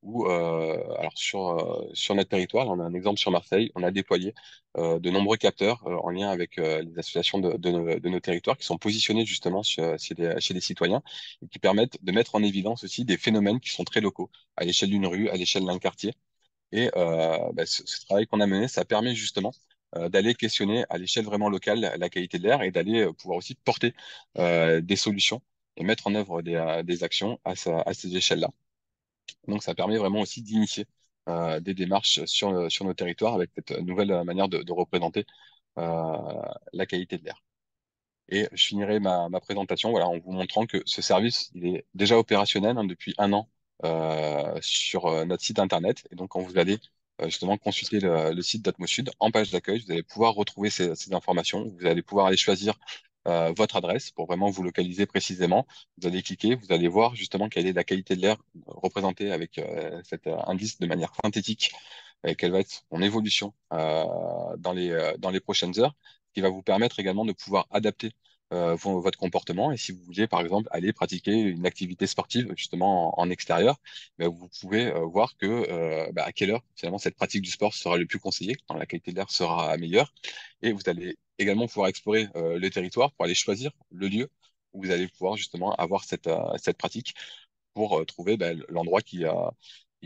où, alors sur notre territoire, là, on a un exemple sur Marseille, on a déployé de nombreux capteurs en lien avec les associations de nos territoires qui sont positionnés justement chez les citoyens et qui permettent de mettre en évidence aussi des phénomènes qui sont très locaux, à l'échelle d'une rue, à l'échelle d'un quartier. Et ce travail qu'on a mené, ça permet justement d'aller questionner à l'échelle vraiment locale la qualité de l'air et d'aller pouvoir aussi porter des solutions et mettre en œuvre des actions à ces échelles-là. Donc, ça permet vraiment aussi d'initier des démarches sur nos territoires avec cette nouvelle manière de représenter euh, la qualité de l'air. Et je finirai ma présentation voilà, en vous montrant que ce service, il est déjà opérationnel depuis 1 an sur notre site internet. Et donc, quand vous allez justement consulter le site d'Atmosud, en page d'accueil, vous allez pouvoir retrouver ces informations. Vous allez pouvoir aller choisir votre adresse pour vraiment vous localiser précisément. Vous allez cliquer, vous allez voir justement quelle est la qualité de l'air représentée avec cet indice de manière synthétique et quelle va être son évolution dans les prochaines heures, ce qui va vous permettre également de pouvoir adapter votre comportement. Et si vous voulez, par exemple, aller pratiquer une activité sportive justement en extérieur, ben, vous pouvez voir que à quelle heure finalement cette pratique du sport sera le plus conseillée, quand la qualité de l'air sera meilleure. Et vous allez également pouvoir explorer le territoire pour aller choisir le lieu où vous allez pouvoir justement avoir cette pratique pour trouver l'endroit qui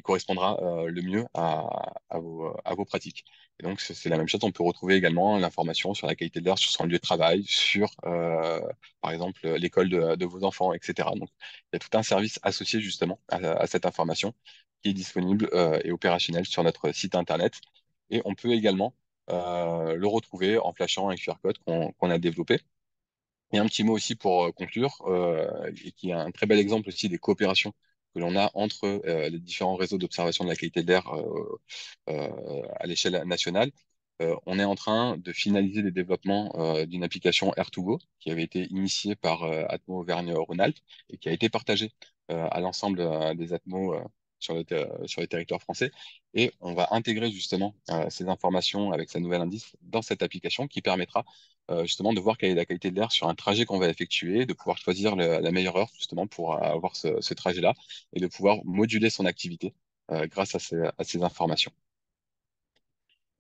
correspondra le mieux à vos pratiques. Et donc, c'est la même chose. On peut retrouver également l'information sur la qualité de l'air sur son lieu de travail, sur, par exemple, l'école de vos enfants, etc. Donc, il y a tout un service associé justement à cette information qui est disponible et opérationnel sur notre site Internet. Et on peut également le retrouver en flashant un QR code qu'on a développé. Et un petit mot aussi pour conclure, et qui est un très bel exemple aussi des coopérations que l'on a entre les différents réseaux d'observation de la qualité de l'air à l'échelle nationale. On est en train de finaliser le développement d'une application Air2Go qui avait été initiée par Atmo Auvergne-Rhône-Alpes et qui a été partagée à l'ensemble des Atmo sur les territoires français. Et on va intégrer justement ces informations avec sa nouvelle indice dans cette application qui permettra justement de voir quelle est la qualité de l'air sur un trajet qu'on va effectuer, de pouvoir choisir la meilleure heure justement pour avoir ce trajet-là et de pouvoir moduler son activité grâce à ces informations.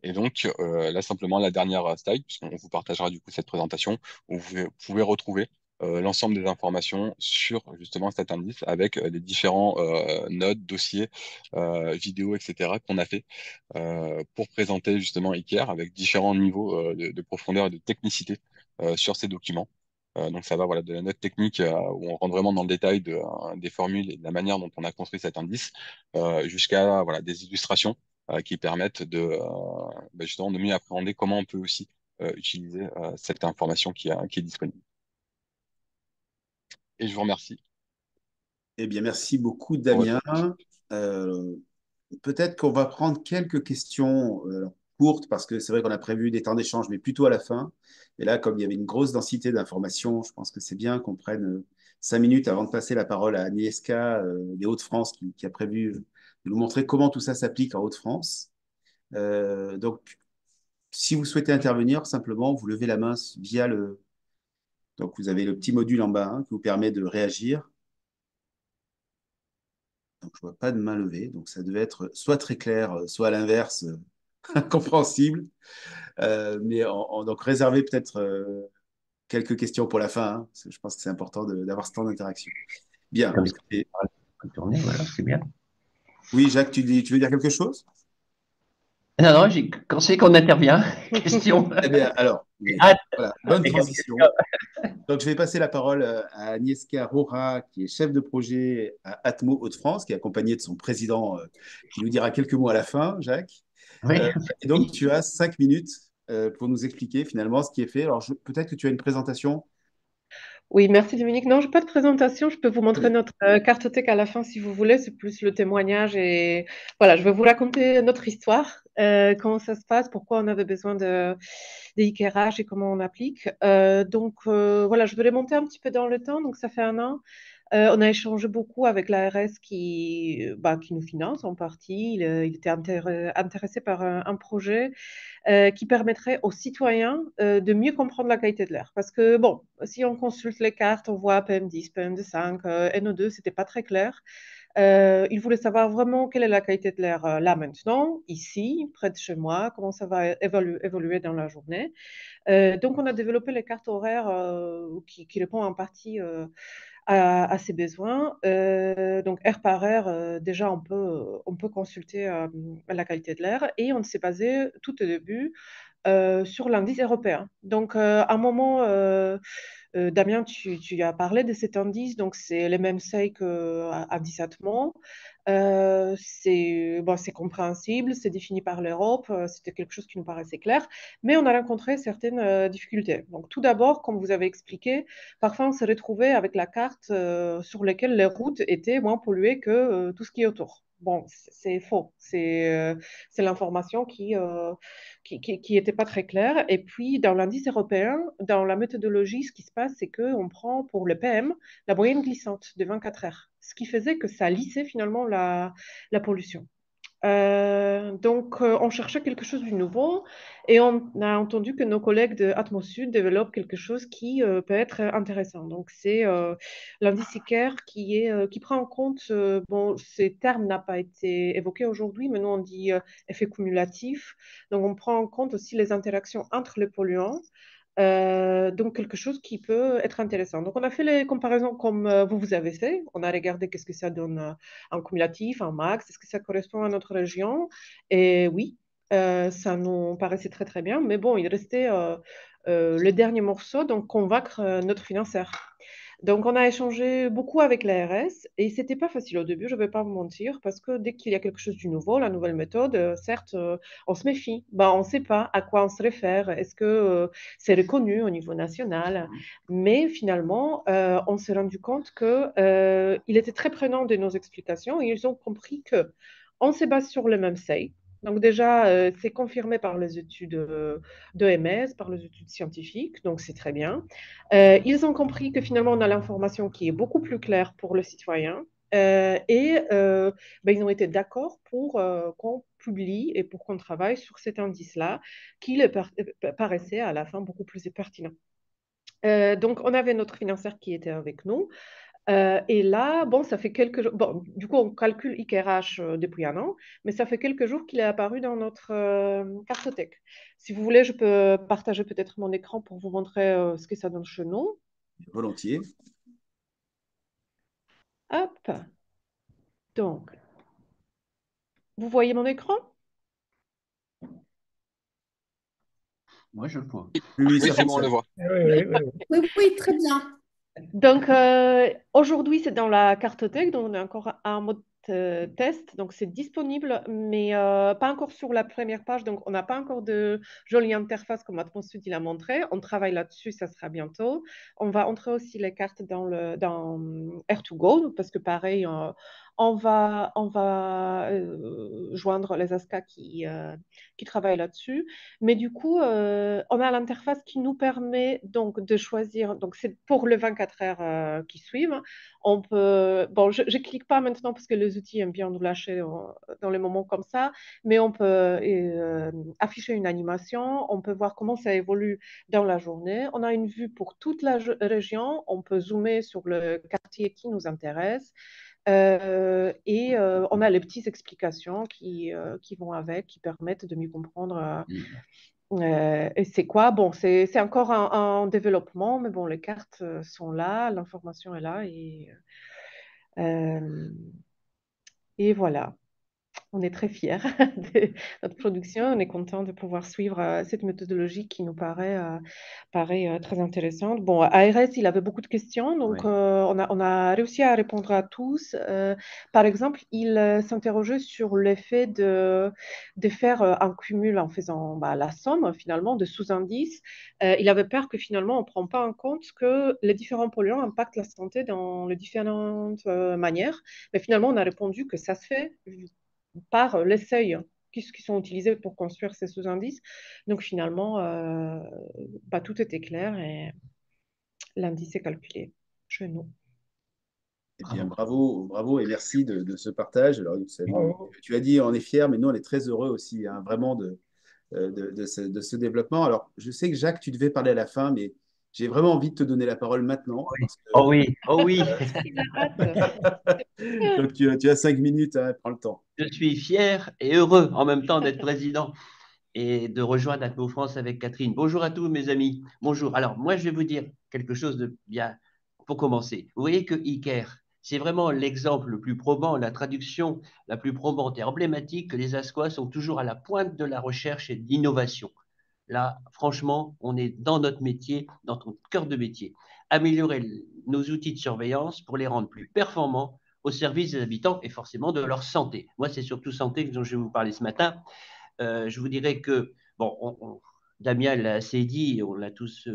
Et donc là simplement la dernière slide, puisqu'on vous partagera du coup cette présentation où vous pouvez retrouver l'ensemble des informations sur justement cet indice avec les différents notes, dossiers, vidéos, etc. qu'on a fait pour présenter justement ICARE avec différents niveaux de profondeur et de technicité sur ces documents. Donc ça va voilà, de la note technique où on rentre vraiment dans le détail des formules et de la manière dont on a construit cet indice jusqu'à voilà, des illustrations qui permettent justement de mieux appréhender comment on peut aussi utiliser cette information qui est disponible. Et je vous remercie. Eh bien, merci beaucoup, pour votre Damien. Euh, Peut-être qu'on va prendre quelques questions courtes parce que c'est vrai qu'on a prévu des temps d'échange, mais plutôt à la fin. Et là, comme il y avait une grosse densité d'informations, je pense que c'est bien qu'on prenne 5 minutes avant de passer la parole à Agnieszka des Hauts-de-France qui a prévu de nous montrer comment tout ça s'applique en Hauts-de-France. Donc, si vous souhaitez intervenir, simplement, vous levez la main via le... Donc, vous avez le petit module en bas qui vous permet de réagir. Donc, je ne vois pas de main levée. Donc, ça devait être soit très clair, soit à l'inverse, incompréhensible. Donc, réservez peut-être quelques questions pour la fin, hein, parce que je pense que c'est important d'avoir ce temps d'interaction. Bien. Comme ça, Écoutez, on peut tourner, voilà, c'est bien. oui, Jacques, tu veux dire quelque chose? Non, non, quand c'est qu'on intervient, question. Eh bien, alors, mais, Hâte voilà, bonne avec transition. Donc, je vais passer la parole à Agnieszka Rora, qui est chef de projet à Atmo Hauts-de-France, qui est accompagnée de son président, qui nous dira quelques mots à la fin, Jacques. Oui, Et donc, tu as 5 minutes pour nous expliquer finalement ce qui est fait. Alors, peut-être que tu as une présentation. Oui, merci Dominique. Non, je n'ai pas de présentation. Je peux vous Très montrer bien. notre cartothèque à la fin si vous voulez. C'est plus le témoignage et voilà, je vais vous raconter notre histoire, comment ça se passe, pourquoi on avait besoin des IKRH et comment on applique. Voilà, je vais les monter un petit peu dans le temps. Donc ça fait 1 an. On a échangé beaucoup avec l'ARS qui nous finance en partie. Il était intéressé par un projet qui permettrait aux citoyens de mieux comprendre la qualité de l'air. Parce que, bon, si on consulte les cartes, on voit PM10, PM5, NO2, c'était pas très clair. Il voulait savoir vraiment quelle est la qualité de l'air là maintenant, ici, près de chez moi, comment ça va évoluer dans la journée. Donc, on a développé les cartes horaires qui répondent en partie à ses besoins. Donc, air par air, déjà, on peut consulter la qualité de l'air et on s'est basé tout au début sur l'indice européen. Donc, à un moment, Damien, tu as parlé de cet indice, donc c'est les mêmes seuils qu'indice Atmo. C'est bon, c'est compréhensible, c'est défini par l'Europe, c'était quelque chose qui nous paraissait clair, mais on a rencontré certaines difficultés. Donc, tout d'abord, comme vous avez expliqué, parfois on s'est retrouvé avec la carte sur laquelle les routes étaient moins polluées que tout ce qui est autour. Bon, c'est faux. C'est l'information qui était pas très claire. Et puis, dans l'indice européen, dans la méthodologie, ce qui se passe, c'est qu'on prend pour le PM la moyenne glissante de 24 heures, ce qui faisait que ça lissait finalement la pollution. Donc, on cherchait quelque chose de nouveau et on a entendu que nos collègues de Atmosud développent quelque chose qui peut être intéressant. Donc, c'est l'indice ICARE qui prend en compte, bon, ces termes n'ont pas été évoqués aujourd'hui, mais nous on dit effet cumulatif. Donc, on prend en compte aussi les interactions entre les polluants. Donc, quelque chose qui peut être intéressant. Donc, on a fait les comparaisons comme vous avez fait. On a regardé qu'est-ce que ça donne en cumulatif, en max, est-ce que ça correspond à notre région? Et oui, ça nous paraissait très, très bien. Mais bon, il restait le dernier morceau, donc convaincre notre financière. Donc, on a échangé beaucoup avec l'ARS et c'était pas facile au début, je ne vais pas vous mentir, parce que dès qu'il y a quelque chose de nouveau, la nouvelle méthode, certes, on se méfie. Ben, on ne sait pas à quoi on se réfère. Est-ce que c'est reconnu au niveau national? Mais finalement, on s'est rendu compte qu'il était très prenant de nos explications et ils ont compris que on se base sur le même seuil. Donc déjà, c'est confirmé par les études d'OMS, par les études scientifiques, donc c'est très bien. Ils ont compris que finalement, on a l'information qui est beaucoup plus claire pour le citoyen. Ben, ils ont été d'accord pour qu'on publie et pour qu'on travaille sur cet indice-là, qui leur paraissait à la fin beaucoup plus pertinent. Donc, on avait notre financière qui était avec nous. Et là, bon, ça fait quelques jours. Bon, du coup, on calcule IKRH depuis un an, mais ça fait quelques jours qu'il est apparu dans notre cartothèque. Si vous voulez, je peux partager peut-être mon écran pour vous montrer ce que ça donne chez nous. Volontiers. Hop. Donc, vous voyez mon écran? Moi, je le vois. Oui, Oui, ça c'est bon, on le fonctionne. voit. Oui, oui, oui, oui. Oui, oui, très bien. Donc, aujourd'hui, c'est dans la cartothèque, donc on est encore en mode test, donc c'est disponible, mais pas encore sur la première page, donc on n'a pas encore de jolie interface comme Atmosud il a montré. On travaille là-dessus, ça sera bientôt. On va entrer aussi les cartes dans Air2Go, parce que pareil, on va joindre les ASCA qui travaillent là-dessus. Mais du coup, on a l'interface qui nous permet donc de choisir, donc c'est pour les 24 heures qui suivent. On peut, bon, je ne clique pas maintenant parce que les outils aiment bien nous lâcher dans les moments comme ça, mais on peut afficher une animation, on peut voir comment ça évolue dans la journée. On a une vue pour toute la région, on peut zoomer sur le quartier qui nous intéresse. On a les petites explications qui vont avec, qui permettent de mieux comprendre et c'est quoi? Bon, c'est encore en développement, mais bon, les cartes sont là, l'information est là euh, et voilà. On est très fiers de notre production. On est content de pouvoir suivre cette méthodologie qui nous paraît très intéressante. Bon, ARS, il avait beaucoup de questions, donc Oui. on a réussi à répondre à tous. Par exemple, il s'interrogeait sur l'effet de faire un cumul en faisant la somme finalement de sous-indices. Il avait peur que finalement on ne prend pas en compte que les différents polluants impactent la santé dans les différentes manières. Mais finalement, on a répondu que ça se fait par les seuils qui sont utilisés pour construire ces sous-indices. Donc finalement, tout était clair et l'indice est calculé chez nous. Eh bien, Bravo. bravo, bravo et merci de ce partage. Alors, Bravo. tu as dit, on est fiers, mais nous, on est très heureux aussi, hein, vraiment, de ce développement. Alors, je sais que Jacques, tu devais parler à la fin, mais j'ai vraiment envie de te donner la parole maintenant. Oui. Oh oui, oh oui. Il a hâte. Donc, tu as 5 minutes, hein, prends le temps. Je suis fier et heureux en même temps d'être président et de rejoindre Atmo France avec Catherine. Bonjour à tous mes amis. Bonjour. Alors, moi, je vais vous dire quelque chose de bien pour commencer. Vous voyez que ICARE, c'est vraiment l'exemple le plus probant, la traduction la plus probante et emblématique que les ASCOA sont toujours à la pointe de la recherche et de l'innovation. Là, franchement, on est dans notre métier, dans notre cœur de métier. Améliorer nos outils de surveillance pour les rendre plus performants au service des habitants et forcément de leur santé. Moi, c'est surtout santé dont je vais vous parler ce matin. Je vous dirais que, bon, Damien l'a assez dit, on l'a tous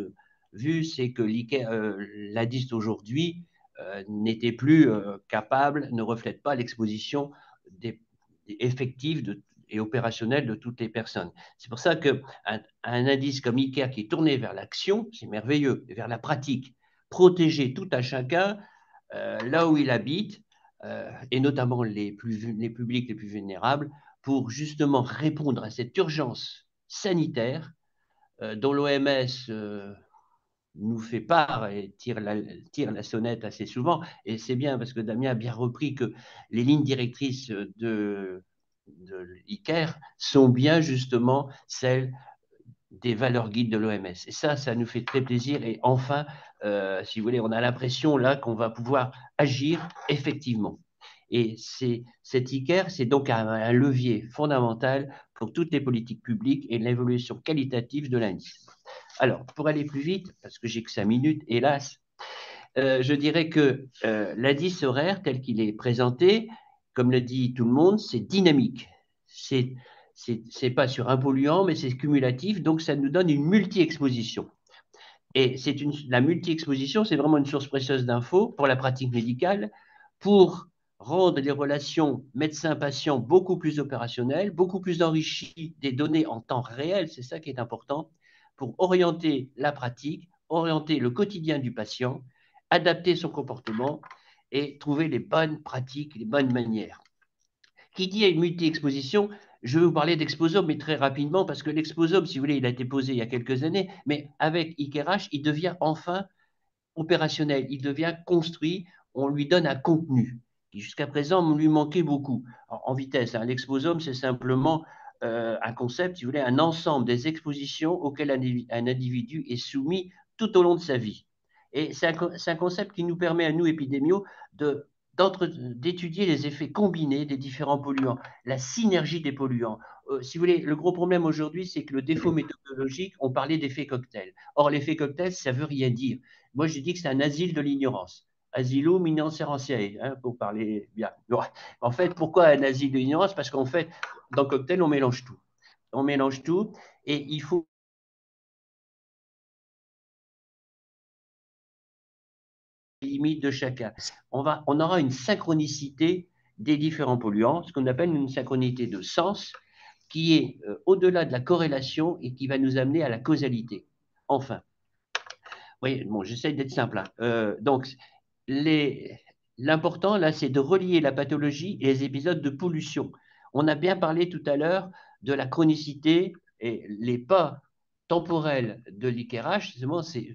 vu, c'est que l'INDIS d'aujourd'hui n'était plus capable, ne reflète pas l'exposition effective et opérationnelle de toutes les personnes. C'est pour ça qu'un indice comme ICARE qui est tourné vers l'action, c'est merveilleux, vers la pratique, protéger tout à chacun là où il habite, et notamment les publics les plus vulnérables, pour justement répondre à cette urgence sanitaire dont l'OMS nous fait part et tire la sonnette assez souvent. Et c'est bien parce que Damien a bien repris que les lignes directrices de l'ICARE sont bien justement celles des valeurs guides de l'OMS. Et ça nous fait très plaisir. Et enfin, si vous voulez, on a l'impression là qu'on va pouvoir agir effectivement. Et cet ICARE, c'est donc un levier fondamental pour toutes les politiques publiques et l'évolution qualitative de l'indice. Alors, pour aller plus vite, parce que j'ai que 5 minutes, hélas, je dirais que l'indice horaire tel qu'il est présenté, comme le dit tout le monde, c'est dynamique. C'est pas sur un polluant, mais c'est cumulatif, donc ça nous donne une multi-exposition. Et la multi-exposition, c'est vraiment une source précieuse d'infos pour la pratique médicale, pour rendre les relations médecin-patient beaucoup plus opérationnelles, beaucoup plus enrichies des données en temps réel, c'est ça qui est important, pour orienter la pratique, orienter le quotidien du patient, adapter son comportement et trouver les bonnes pratiques, les bonnes manières. Qui dit une multi-exposition, je vais vous parler d'Exposome, mais très rapidement, parce que l'Exposome, si vous voulez, il a été posé il y a quelques années, mais avec ICARH, il devient enfin opérationnel, il devient construit, on lui donne un contenu qui jusqu'à présent lui manquait beaucoup. En vitesse, hein, l'Exposome, c'est simplement un concept, si vous voulez, un ensemble des expositions auxquelles un individu est soumis tout au long de sa vie. Et c'est un concept qui nous permet à nous, épidémiaux, d'étudier les effets combinés des différents polluants, la synergie des polluants. Si vous voulez, le gros problème aujourd'hui, c'est que le défaut méthodologique, on parlait d'effet cocktail. Or, l'effet cocktail, ça ne veut rien dire. Moi, je dis que c'est un asile de l'ignorance. Asilo ignorantiae, hein, pour parler bien. En fait, pourquoi un asile de l'ignorance? Parce qu'en fait, dans le cocktail, on mélange tout. On mélange tout et il faut les limites de chacun. On aura une synchronicité des différents polluants, ce qu'on appelle une synchronicité de sens, qui est au-delà de la corrélation et qui va nous amener à la causalité. Enfin, oui, bon, j'essaie d'être simple. Hein. Donc, l'important, là, c'est de relier la pathologie et les épisodes de pollution. On a bien parlé tout à l'heure de la chronicité et les pas temporels de l'IQRH.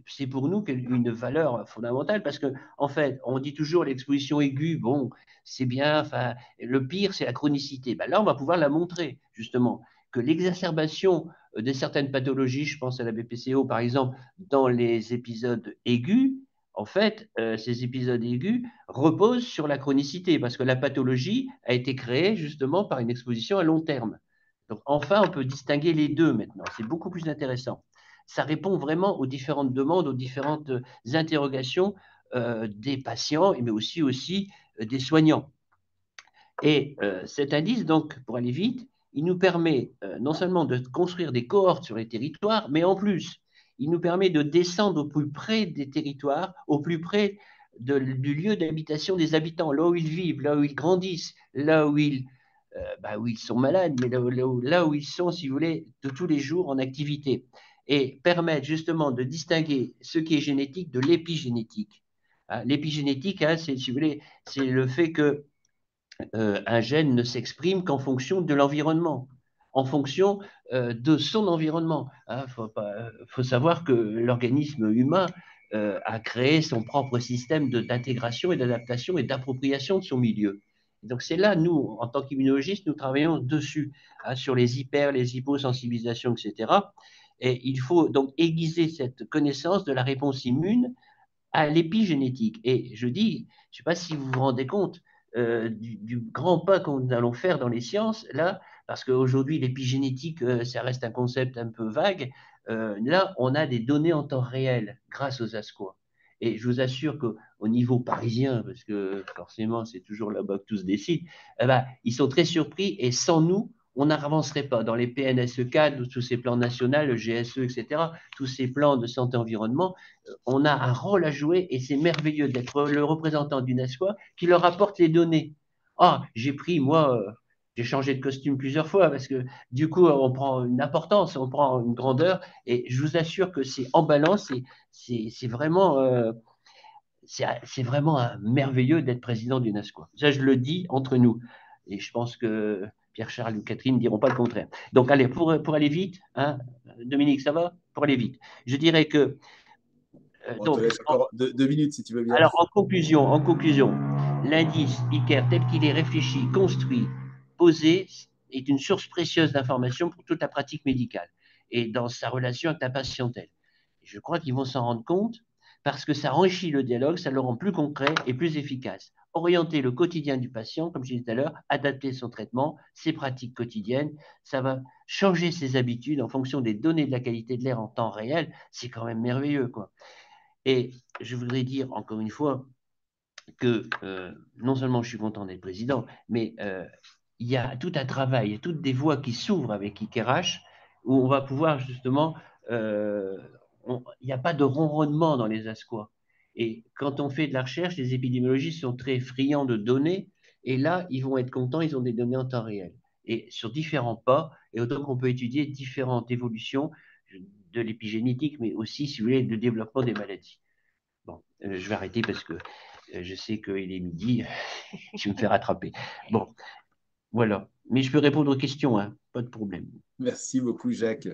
C'est pour nous une valeur fondamentale parce que, en fait, on dit toujours l'exposition aiguë, bon, c'est bien, enfin, le pire, c'est la chronicité. Ben là, on va pouvoir la montrer, justement, que l'exacerbation de certaines pathologies, je pense à la BPCO par exemple, dans les épisodes aigus, en fait, ces épisodes aigus reposent sur la chronicité parce que la pathologie a été créée justement par une exposition à long terme. Donc enfin, on peut distinguer les deux maintenant. C'est beaucoup plus intéressant. Ça répond vraiment aux différentes demandes, aux différentes interrogations des patients, mais aussi des soignants. Et cet indice, donc, pour aller vite, il nous permet non seulement de construire des cohortes sur les territoires, mais en plus, il nous permet de descendre au plus près des territoires, au plus près du lieu d'habitation des habitants, là où ils vivent, là où ils grandissent, là où où ils sont malades, mais là où ils sont, si vous voulez, de tous les jours en activité. Et permettre justement de distinguer ce qui est génétique de l'épigénétique. Hein, l'épigénétique, hein, si vous voulez, c'est le fait que un gène ne s'exprime qu'en fonction de l'environnement, en fonction de son environnement. Il faut savoir que l'organisme humain a créé son propre système d'intégration et d'adaptation et d'appropriation de son milieu. Donc c'est là, nous, en tant qu'immunologistes, nous travaillons dessus, hein, sur les les hyposensibilisations, etc. Et il faut donc aiguiser cette connaissance de la réponse immune à l'épigénétique. Et je dis, je ne sais pas si vous vous rendez compte du grand pas que nous allons faire dans les sciences, là, Parce qu'aujourd'hui, l'épigénétique, ça reste un concept un peu vague. Là, on a des données en temps réel grâce aux ASCOA. Et je vous assure qu'au niveau parisien, parce que forcément, c'est toujours là-bas que tout se décide, eh ben, ils sont très surpris et sans nous, on n'avancerait pas. Dans les PNSE4, tous ces plans nationaux, le GSE, etc., tous ces plans de santé-environnement, on a un rôle à jouer et c'est merveilleux d'être le représentant d'une ASCOA qui leur apporte les données. Ah, j'ai pris, moi, j'ai changé de costume plusieurs fois parce que du coup, on prend une importance, on prend une grandeur et je vous assure que c'est en balance, c'est vraiment, c'est vraiment merveilleux d'être président d'une ASCOA. Ça, je le dis entre nous et je pense que Pierre-Charles ou Catherine ne diront pas le contraire. Donc, allez, pour aller vite, hein, Dominique, ça va? Pour aller vite. Je dirais que, On te donc, laisse encore 2 minutes si tu veux bien. alors, en conclusion, l'indice ICARE tel qu'il est réfléchi, construit, posé, est une source précieuse d'informations pour toute la pratique médicale et dans sa relation avec la patientèle. Je crois qu'ils vont s'en rendre compte parce que ça enrichit le dialogue, ça le rend plus concret et plus efficace. Orienter le quotidien du patient, comme je disais tout à l'heure, adapter son traitement, ses pratiques quotidiennes, ça va changer ses habitudes en fonction des données de la qualité de l'air en temps réel. C'est quand même merveilleux, quoi. Et je voudrais dire encore une fois que non seulement je suis content d'être président, mais il y a tout un travail, il y a toutes des voies qui s'ouvrent avec IKRH où on va pouvoir justement, il n'y a pas de ronronnement dans les ASCOA. Et quand on fait de la recherche, les épidémiologistes sont très friands de données et là, ils vont être contents, ils ont des données en temps réel. Et sur différents pas, et autant qu'on peut étudier différentes évolutions de l'épigénétique, mais aussi, si vous voulez, de développement des maladies. Bon, je vais arrêter parce que je sais qu'il est midi, je vais me faire rattraper. Bon, voilà. Mais je peux répondre aux questions, hein, pas de problème. Merci beaucoup, Jacques,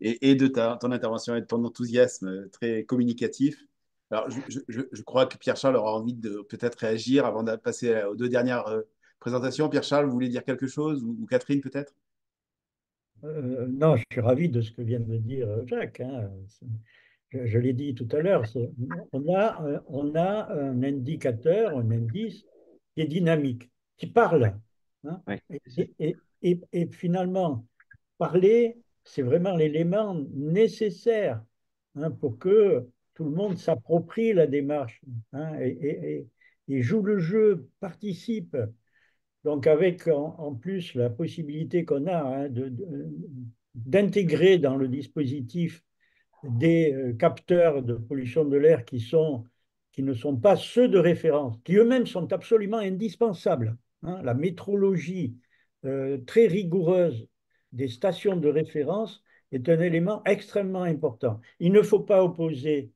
et de ton intervention et de ton enthousiasme très communicatif. Alors, je crois que Pierre-Charles aura envie de peut-être réagir avant de passer aux 2 dernières présentations. Pierre-Charles, vous voulez dire quelque chose ou Catherine peut-être? Non, je suis ravi de ce que vient de dire Jacques, hein. Je l'ai dit tout à l'heure, on a un indicateur, un indice qui est dynamique, qui Ouais, parle, hein. ouais, Et, c'est ça. et finalement, parler, c'est vraiment l'élément nécessaire, hein, pour que tout le monde s'approprie la démarche, hein, et joue le jeu, participe. Donc avec en plus la possibilité qu'on a, hein, d'intégrer dans le dispositif des capteurs de pollution de l'air qui ne sont pas ceux de référence, qui eux-mêmes sont absolument indispensables, hein. La métrologie très rigoureuse des stations de référence est un élément extrêmement important. Il ne faut pas opposer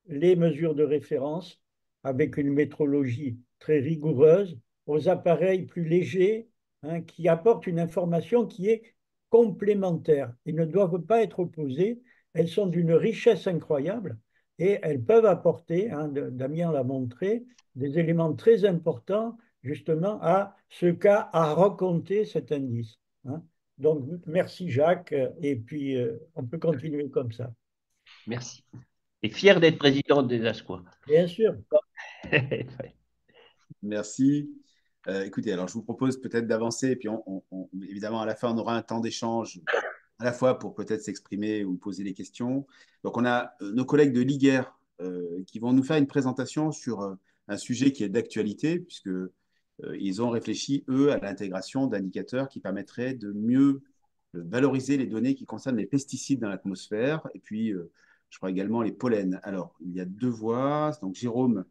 les mesures de référence avec une métrologie très rigoureuse aux appareils plus légers, hein, qui apportent une information qui est complémentaire. Ils ne doivent pas être opposés. Elles sont d'une richesse incroyable et elles peuvent apporter, hein, Damien l'a montré, des éléments très importants justement à ce qu'a à raconter cet indice, hein. Donc, merci Jacques, et puis on peut continuer comme ça. Merci. Et fier d'être président des ASCOA. Bien sûr. Merci. Écoutez, alors je vous propose peut-être d'avancer et puis évidemment à la fin on aura un temps d'échange à la fois pour peut-être s'exprimer ou poser des questions. Donc on a nos collègues de l'IGER qui vont nous faire une présentation sur un sujet qui est d'actualité puisque ils ont réfléchi eux à l'intégration d'indicateurs qui permettraient de mieux valoriser les données qui concernent les pesticides dans l'atmosphère et puis je crois également les pollens. Alors il y a 2 voix. Donc Jérôme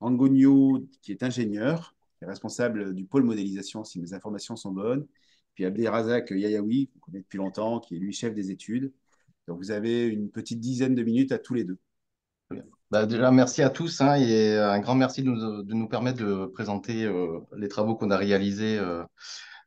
Angogno, qui est ingénieur, qui est responsable du pôle modélisation, si mes informations sont bonnes. Puis Abdelrazak Yayaoui, qu'on connaît depuis longtemps, qui est lui chef des études. Donc vous avez une petite dizaine de minutes à tous les deux. Bah, déjà, merci à tous, hein, et un grand merci de nous permettre de présenter les travaux qu'on a réalisés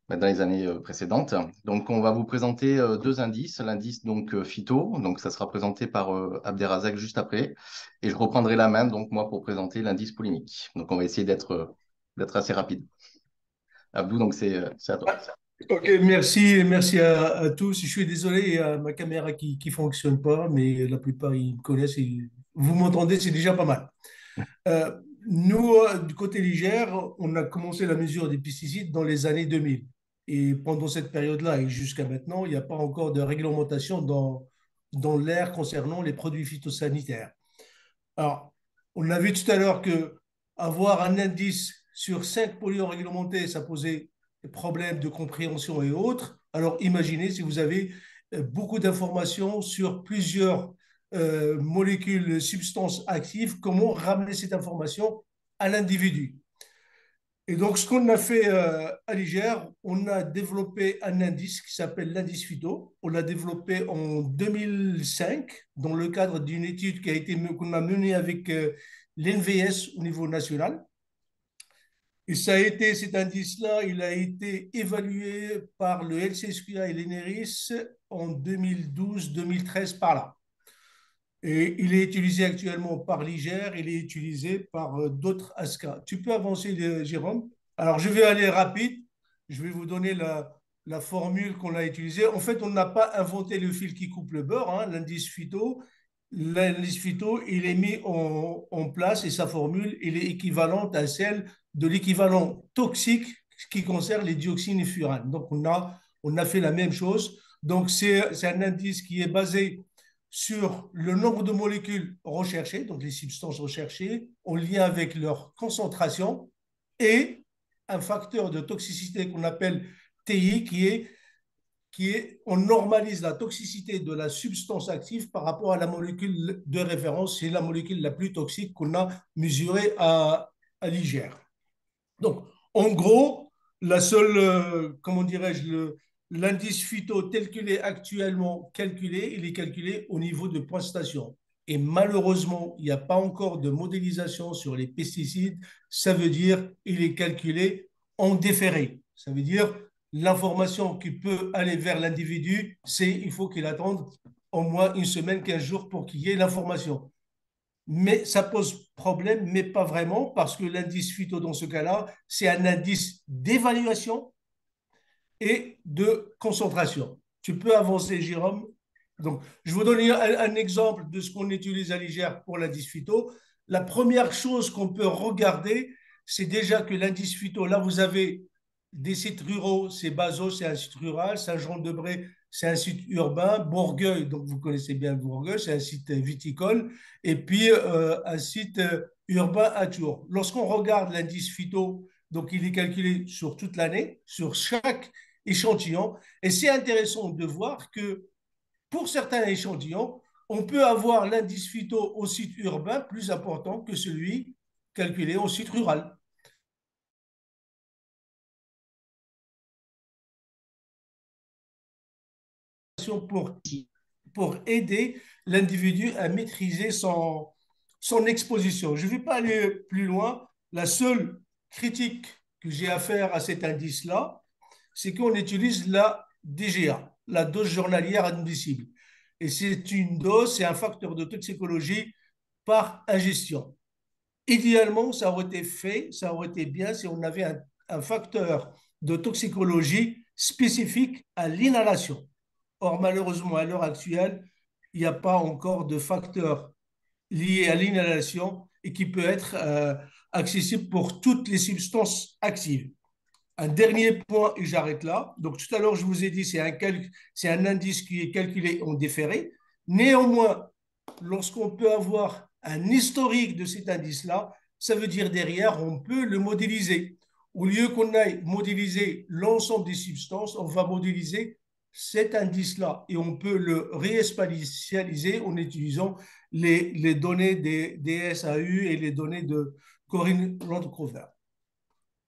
dans les années précédentes. Donc, on va vous présenter 2 indices. L'indice donc phyto, donc ça sera présenté par Abderrazak juste après, et je reprendrai la main donc moi pour présenter l'indice polémique. Donc, on va essayer d'être assez rapide. Abdou, donc c'est à toi. Ok, merci à tous. Je suis désolé, il y a ma caméra qui ne fonctionne pas, mais la plupart ils me connaissent et vous m'entendez, c'est déjà pas mal. Euh, Nous, du côté Niger, on a commencé la mesure des pesticides dans les années 2000. Et pendant cette période-là et jusqu'à maintenant, il n'y a pas encore de réglementation dans l'air concernant les produits phytosanitaires. Alors, on a vu tout à l'heure que avoir un indice sur 5 polluants réglementés, ça posait des problèmes de compréhension et autres. Alors, imaginez si vous avez beaucoup d'informations sur plusieurs molécules, substances actives, comment ramener cette information à l'individu. Et donc, ce qu'on a fait à l'IGR, on a développé un indice qui s'appelle l'indice phyto. On l'a développé en 2005 dans le cadre d'une étude qu'on a menée avec l'NVS au niveau national. Et cet indice-là, il a été évalué par le LCSQA et l'ENERIS en 2012-2013 par là. Et il est utilisé actuellement par l'IGR, il est utilisé par d'autres ASCA. Tu peux avancer, Jérôme? Alors, je vais aller rapide. Je vais vous donner la formule qu'on a utilisée. En fait, on n'a pas inventé le fil qui coupe le beurre, hein, l'indice phyto. L'indice phyto, il est mis en place et sa formule, il est équivalente à celle de l'équivalent toxique qui concerne les dioxines et furanes. Donc, on a fait la même chose. Donc, c'est un indice qui est basé sur le nombre de molécules recherchées, donc les substances recherchées, en lien avec leur concentration, et un facteur de toxicité qu'on appelle TI, on normalise la toxicité de la substance active par rapport à la molécule de référence. C'est la molécule la plus toxique qu'on a mesurée à l'IGR. Donc, en gros, la seule, comment dirais-je, l'indice phyto tel qu'il est actuellement calculé, il est calculé au niveau de point station. Et malheureusement, il n'y a pas encore de modélisation sur les pesticides. Ça veut dire qu'il est calculé en déféré. Ça veut dire l'information qui peut aller vers l'individu, c'est il faut qu'il attende au moins une semaine, 15 jours pour qu'il y ait l'information. Mais ça pose problème, mais pas vraiment, parce que l'indice phyto, dans ce cas-là, c'est un indice d'évaluation et de concentration. Tu peux avancer, Jérôme. Donc, je vous donne un exemple de ce qu'on utilise à l'IGR pour l'indice phyto. La première chose qu'on peut regarder, c'est déjà que l'indice phyto, là, vous avez des sites ruraux, c'est Bazos, c'est un site rural, Saint-Jean-de-Bray, c'est un site urbain, Bourgueil, donc vous connaissez bien Bourgueil, c'est un site viticole, et puis un site urbain à Tours. Lorsqu'on regarde l'indice phyto, donc il est calculé sur toute l'année, sur chaque échantillon, et c'est intéressant de voir que pour certains échantillons, on peut avoir l'indice phyto au site urbain plus important que celui calculé au site rural. Pour, pour aider l'individu à maîtriser son exposition. Je ne vais pas aller plus loin. La seule critique que j'ai à faire à cet indice-là, c'est qu'on utilise la DGA, la dose journalière admissible. Et c'est une dose, c'est un facteur de toxicologie par ingestion. Idéalement, ça aurait été fait, ça aurait été bien si on avait un facteur de toxicologie spécifique à l'inhalation. Or, malheureusement, à l'heure actuelle, il n'y a pas encore de facteur lié à l'inhalation et qui peut être accessible pour toutes les substances actives. Un dernier point, et j'arrête là. Donc, tout à l'heure, je vous ai dit, c'est un indice qui est calculé en déféré. Néanmoins, lorsqu'on peut avoir un historique de cet indice-là, ça veut dire derrière, on peut le modéliser. Au lieu qu'on aille modéliser l'ensemble des substances, on va modéliser cet indice-là et on peut le réespatialiser en utilisant les données des SAU et les données de Corinne Landcover.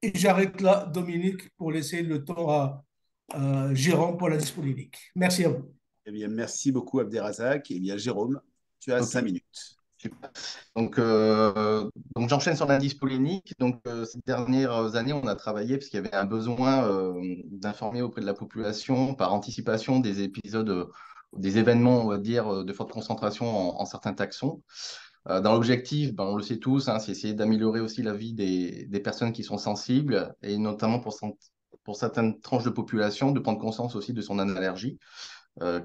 Et j'arrête là, Dominique, pour laisser le temps à Jérôme pour la disponibilité. Merci à vous. Eh bien, merci beaucoup, Abderrazak. Eh bien, Jérôme, tu as 5 minutes. Super. Donc j'enchaîne sur l'indice pollinique. Donc, ces dernières années, on a travaillé parce qu'il y avait un besoin d'informer auprès de la population par anticipation des épisodes, des événements, on va dire, de forte concentration en certains taxons. Dans l'objectif, on le sait tous, hein, c'est essayer d'améliorer aussi la vie des personnes qui sont sensibles et notamment pour certaines tranches de population, de prendre conscience aussi de son allergie.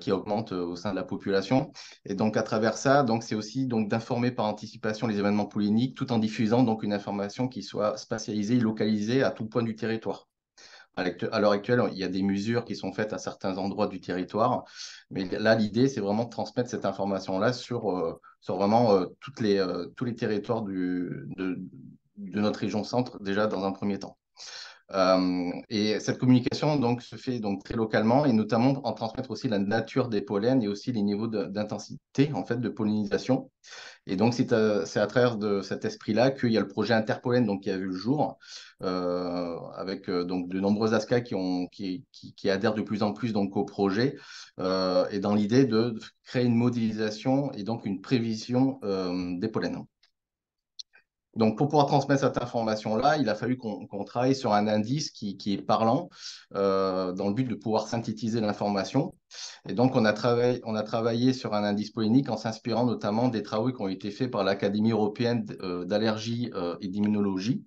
Qui augmente au sein de la population. Et donc, à travers ça, c'est aussi d'informer par anticipation les événements polliniques tout en diffusant donc une information qui soit spatialisée et localisée à tout point du territoire. À l'heure actuelle, il y a des mesures qui sont faites à certains endroits du territoire, mais là, l'idée, c'est vraiment de transmettre cette information-là sur vraiment tous les territoires de notre région centre, déjà dans un premier temps. Et cette communication donc, se fait donc, très localement et notamment en transmettre aussi la nature des pollens et aussi les niveaux d'intensité en fait, de pollinisation. Et donc, c'est à travers de cet esprit-là qu'il y a le projet Interpollen donc, qui a vu le jour, avec donc, de nombreux ASCA qui adhèrent de plus en plus donc, au projet, et dans l'idée de créer une modélisation et donc une prévision des pollens. Donc, pour pouvoir transmettre cette information-là, il a fallu qu'on travaille sur un indice qui est parlant, dans le but de pouvoir synthétiser l'information. Et donc, on a travaillé sur un indice pollinique en s'inspirant notamment des travaux qui ont été faits par l'Académie européenne d'allergie et d'immunologie,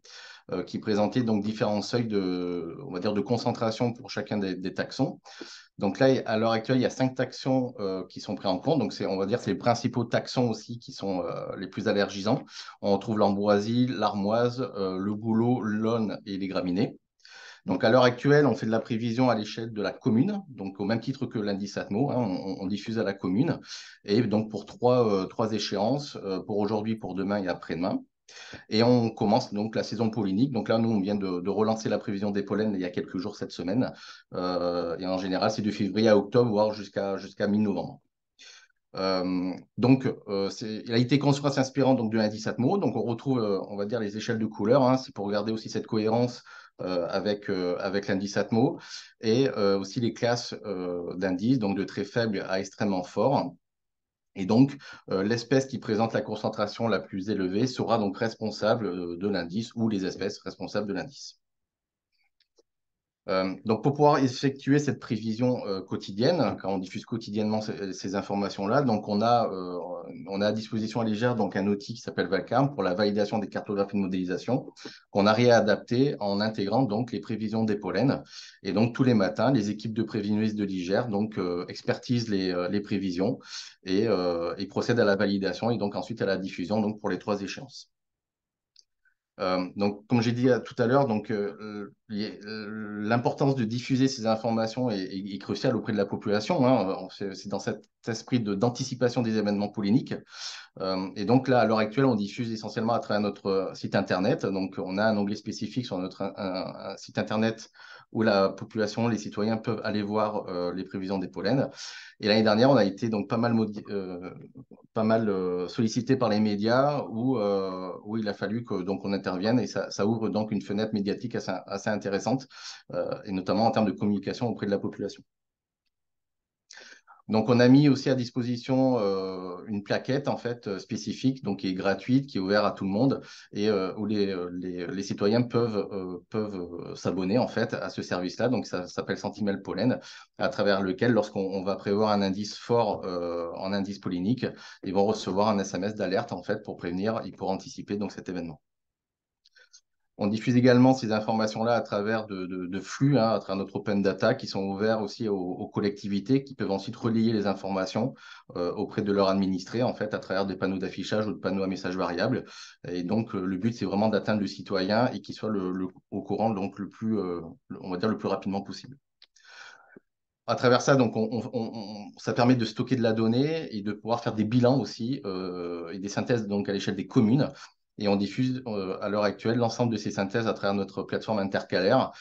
qui présentaient donc différents seuils on va dire, de concentration pour chacun des taxons. Donc là, à l'heure actuelle, il y a 5 taxons qui sont pris en compte. Donc, on va dire c'est les principaux taxons aussi qui sont les plus allergisants. On trouve l'ambroisie, l'armoise, le goulot, l'aulne et les graminées. Donc, à l'heure actuelle, on fait de la prévision à l'échelle de la commune, donc au même titre que l'indice Atmo, hein, on diffuse à la commune. Et donc, pour trois échéances, pour aujourd'hui, pour demain et après-demain. Et on commence donc la saison pollinique. Donc là, nous, on vient de relancer la prévision des pollens il y a quelques jours cette semaine. Et en général, c'est de février à octobre, voire jusqu'à mi-novembre. Il a été construit en s'inspirant donc de l'indice Atmo. Donc, on retrouve, on va dire, les échelles de couleurs. Hein, c'est pour regarder aussi cette cohérence avec l'indice Atmo et aussi les classes d'indices, donc de très faible à extrêmement fort. Et donc, l'espèce qui présente la concentration la plus élevée sera donc responsable de l'indice ou les espèces responsables de l'indice. Donc, pour pouvoir effectuer cette prévision quotidienne, quand on diffuse quotidiennement ces informations-là, donc on a à disposition à l'égère donc un outil qui s'appelle Valcarm pour la validation des cartographies de modélisation, qu'on a réadapté en intégrant donc les prévisions des pollens. Et donc, tous les matins, les équipes de prévisionnistes de l'IGER donc expertisent les prévisions et procèdent à la validation et donc ensuite à la diffusion donc pour les 3 échéances. Donc, comme j'ai dit tout à l'heure, l'importance de diffuser ces informations est cruciale auprès de la population. Hein. C'est dans cet esprit d'anticipation des événements polliniques. Et donc là, à l'heure actuelle, on diffuse essentiellement à travers notre site Internet. Donc, on a un onglet spécifique sur notre un site Internet où la population, les citoyens peuvent aller voir les prévisions des pollens. Et l'année dernière, on a été donc pas mal sollicité par les médias où il a fallu que donc on intervienne et ça ouvre donc une fenêtre médiatique assez intéressante et notamment en termes de communication auprès de la population. Donc, on a mis aussi à disposition une plaquette en fait spécifique, donc qui est gratuite, qui est ouverte à tout le monde et où les citoyens peuvent s'abonner en fait à ce service-là. Donc, ça s'appelle Sentinelle Pollen, à travers lequel, lorsqu'on va prévoir un indice fort en indice pollinique, ils vont recevoir un SMS d'alerte en fait pour prévenir et pour anticiper donc cet événement. On diffuse également ces informations-là à travers de flux, hein, à travers notre open data, qui sont ouverts aussi aux collectivités, qui peuvent ensuite relayer les informations auprès de leurs administrés, en fait, à travers des panneaux d'affichage ou de panneaux à messages variables. Et donc, le but, c'est vraiment d'atteindre le citoyen et qu'il soit au courant donc on va dire le plus rapidement possible. À travers ça, donc, ça permet de stocker de la donnée et de pouvoir faire des bilans aussi et des synthèses donc, à l'échelle des communes. Et on diffuse à l'heure actuelle l'ensemble de ces synthèses à travers notre plateforme intercalaire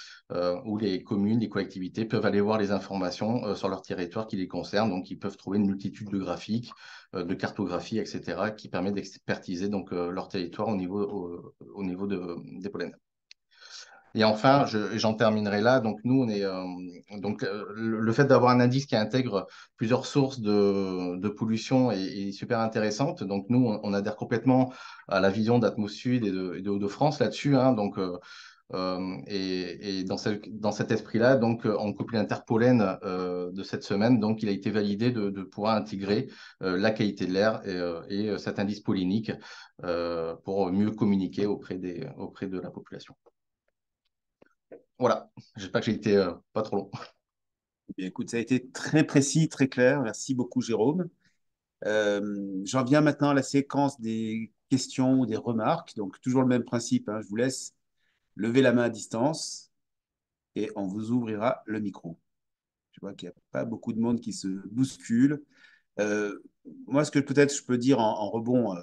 où les communes, les collectivités peuvent aller voir les informations sur leur territoire qui les concernent. Donc, ils peuvent trouver une multitude de graphiques, de cartographies, etc., qui permettent d'expertiser donc, leur territoire au niveau des pollens. Et enfin, j'en terminerai là. Donc, nous, le fait d'avoir un indice qui intègre plusieurs sources de pollution est super intéressante. Donc, nous, on adhère complètement à la vision d'Atmos Sud et de Hauts-de-France là-dessus. Hein. Donc, et dans cet esprit-là, donc, en copie interpollen de cette semaine, donc, il a été validé de pouvoir intégrer la qualité de l'air et cet indice pollinique pour mieux communiquer auprès de la population. Voilà, j'espère que j'ai été pas trop long. Bien, écoute, ça a été très précis, très clair. Merci beaucoup, Jérôme. J'en viens maintenant à la séquence des questions ou des remarques. Donc, toujours le même principe. Hein, je vous laisse lever la main à distance. et on vous ouvrira le micro. Je vois qu'il n'y a pas beaucoup de monde qui se bouscule. Euh, Moi, ce que peut-être je peux dire en rebond,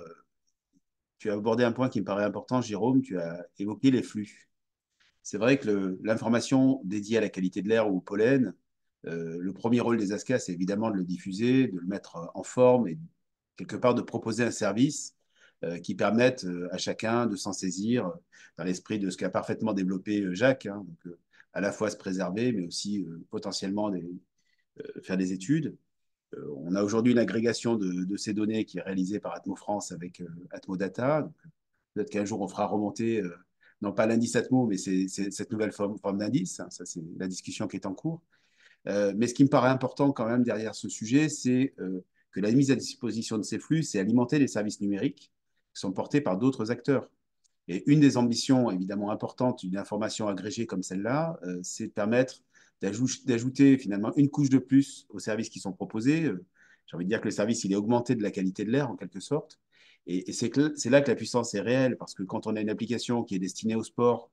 tu as abordé un point qui me paraît important, Jérôme, tu as évoqué les flux. C'est vrai que l'information dédiée à la qualité de l'air ou au pollen, le premier rôle des ASCA, c'est évidemment de le diffuser, de le mettre en forme et quelque part de proposer un service qui permette à chacun de s'en saisir dans l'esprit de ce qu'a parfaitement développé Jacques, hein, donc, à la fois se préserver, mais aussi potentiellement faire des études. On a aujourd'hui une agrégation de ces données qui est réalisée par Atmo France avec Atmo Data. Peut-être qu'un jour, on fera remonter, non pas l'indice Atmo, mais cette nouvelle forme d'indice. Hein, ça, c'est la discussion qui est en cours. Mais ce qui me paraît important quand même derrière ce sujet, c'est que la mise à disposition de ces flux, c'est alimenter les services numériques qui sont portés par d'autres acteurs. Et une des ambitions évidemment importantes d'une information agrégée comme celle-là, c'est de permettre d'ajouter finalement une couche de plus aux services qui sont proposés. J'ai envie de dire que le service, il est augmenté de la qualité de l'air en quelque sorte. Et c'est là que la puissance est réelle, parce que quand on a une application qui est destinée au sport,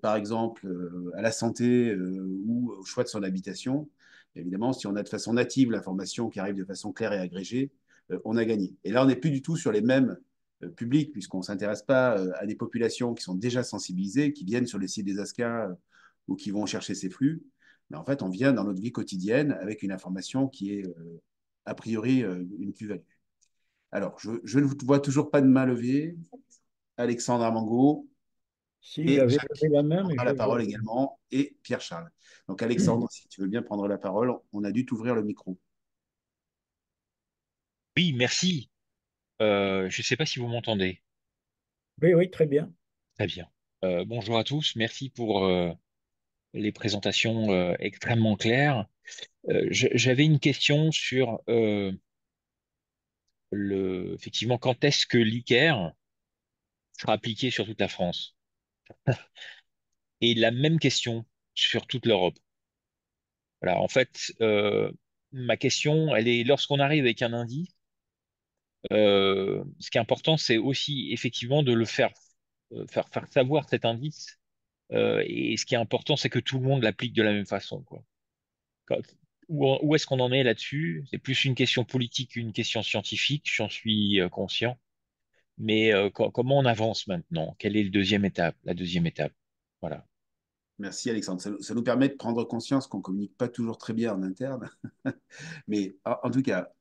par exemple à la santé ou au choix de son habitation, évidemment, si on a de façon native l'information qui arrive de façon claire et agrégée, on a gagné. Et là, on n'est plus du tout sur les mêmes publics, puisqu'on ne s'intéresse pas à des populations qui sont déjà sensibilisées, qui viennent sur les sites des ASCA ou qui vont chercher ces flux. Mais en fait, on vient dans notre vie quotidienne avec une information qui est a priori une plus-value. Alors, je ne vois toujours pas de main levée. Alexandre Amango Si et j'avais Jacques levé la main, mais prendra je la ne vois parole pas. également, et Pierre-Charles. Donc, Alexandre, si tu veux bien prendre la parole, on a dû t'ouvrir le micro. Oui, merci. Je ne sais pas si vous m'entendez. Oui, oui, très bien. Très bien. Bonjour à tous. Merci pour les présentations extrêmement claires. J'avais une question sur effectivement, quand est-ce que l'ICARE sera appliqué sur toute la France? Et la même question sur toute l'Europe. Voilà. En fait, ma question, elle est lorsqu'on arrive avec un indice, ce qui est important, c'est aussi effectivement de le faire savoir cet indice. Et ce qui est important, c'est que tout le monde l'applique de la même façon, quoi. Quand- où est-ce qu'on en est là-dessus? C'est plus une question politique qu'une question scientifique, j'en suis conscient. Mais comment on avance maintenant? Quelle est la deuxième étape? Voilà. Merci Alexandre. Ça nous permet de prendre conscience qu'on ne communique pas toujours très bien en interne. Mais en tout cas,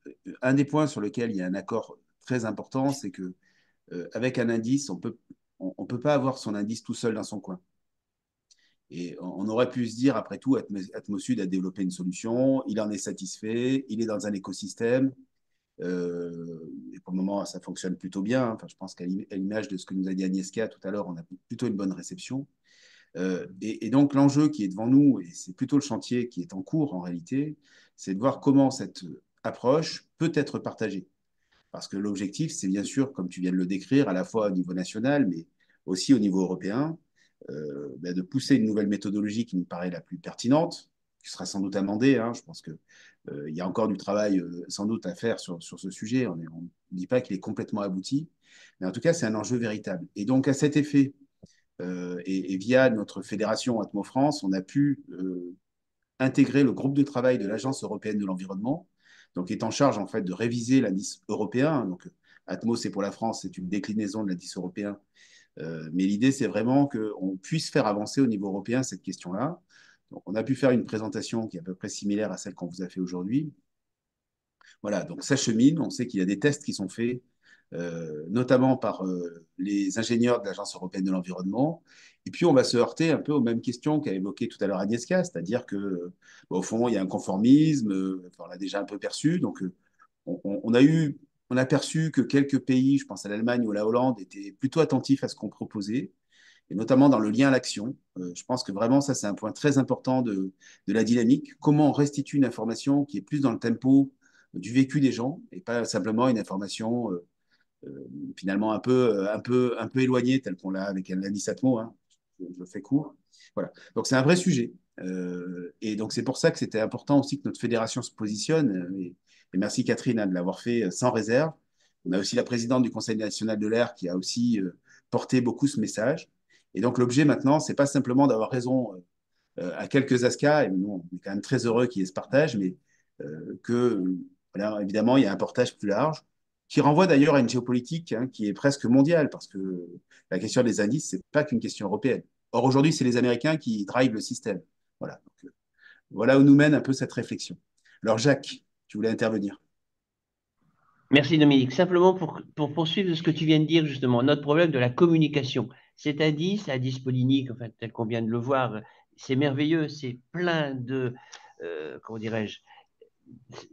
un des points sur lequel il y a un accord très important, c'est que avec un indice, on peut pas avoir son indice tout seul dans son coin. Et on aurait pu se dire, après tout, Atmosud a développé une solution, il en est satisfait, il est dans un écosystème, et pour le moment, ça fonctionne plutôt bien. Enfin, je pense qu'à l'image de ce que nous a dit Agnieszka tout à l'heure, on a plutôt une bonne réception. Et donc, l'enjeu qui est devant nous, et c'est plutôt le chantier qui est en cours en réalité, c'est de voir comment cette approche peut être partagée. Parce que l'objectif, c'est bien sûr, comme tu viens de le décrire, à la fois au niveau national, mais aussi au niveau européen, de pousser une nouvelle méthodologie qui nous paraît la plus pertinente, qui sera sans doute amendée. Hein. Je pense qu'il y a encore du travail sans doute à faire sur ce sujet. On ne dit pas qu'il est complètement abouti, mais en tout cas, c'est un enjeu véritable. Et donc, à cet effet, et via notre fédération Atmo France, on a pu intégrer le groupe de travail de l'Agence européenne de l'environnement, donc qui est en charge en fait de réviser l'indice européen. Donc Atmos, c'est pour la France, c'est une déclinaison de l'indice européen. Mais l'idée, c'est vraiment qu'on puisse faire avancer au niveau européen cette question-là. Donc, on a pu faire une présentation qui est à peu près similaire à celle qu'on vous a fait aujourd'hui. Voilà, donc ça chemine. On sait qu'il y a des tests qui sont faits, notamment par les ingénieurs de l'Agence européenne de l'environnement. Et puis, on va se heurter un peu aux mêmes questions qu'a évoquées tout à l'heure Agnieszka, c'est-à-dire que, au fond, il y a un conformisme, on l'a déjà un peu perçu. Donc, on a perçu que quelques pays, je pense à l'Allemagne ou à la Hollande, étaient plutôt attentifs à ce qu'on proposait, et notamment dans le lien à l'action. Je pense que vraiment, ça, c'est un point très important de la dynamique. Comment on restitue une information qui est plus dans le tempo du vécu des gens et pas simplement une information finalement un peu éloignée, telle qu'on l'a avec l'indice Atmo. Hein. Je fais court. Voilà. Donc, c'est un vrai sujet. Et donc, c'est pour ça que c'était important aussi que notre fédération se positionne. Et merci Catherine hein, de l'avoir fait sans réserve. On a aussi la présidente du Conseil national de l'air qui a aussi porté beaucoup ce message. Et donc, l'objet maintenant, c'est pas simplement d'avoir raison à quelques ASCA, et nous, on est quand même très heureux qu'il y ait ce partage, mais que, voilà, évidemment, il y a un portage plus large, qui renvoie d'ailleurs à une géopolitique hein, qui est presque mondiale, parce que la question des indices, c'est pas qu'une question européenne. Or, aujourd'hui, c'est les Américains qui drivent le système. Voilà. Donc, voilà où nous mène un peu cette réflexion. Alors, Jacques, tu voulais intervenir. Merci Dominique. Simplement pour poursuivre ce que tu viens de dire, justement, notre problème de la communication. Cet indice polynique, enfin, tel qu'on vient de le voir, c'est merveilleux, c'est plein de, comment dirais-je,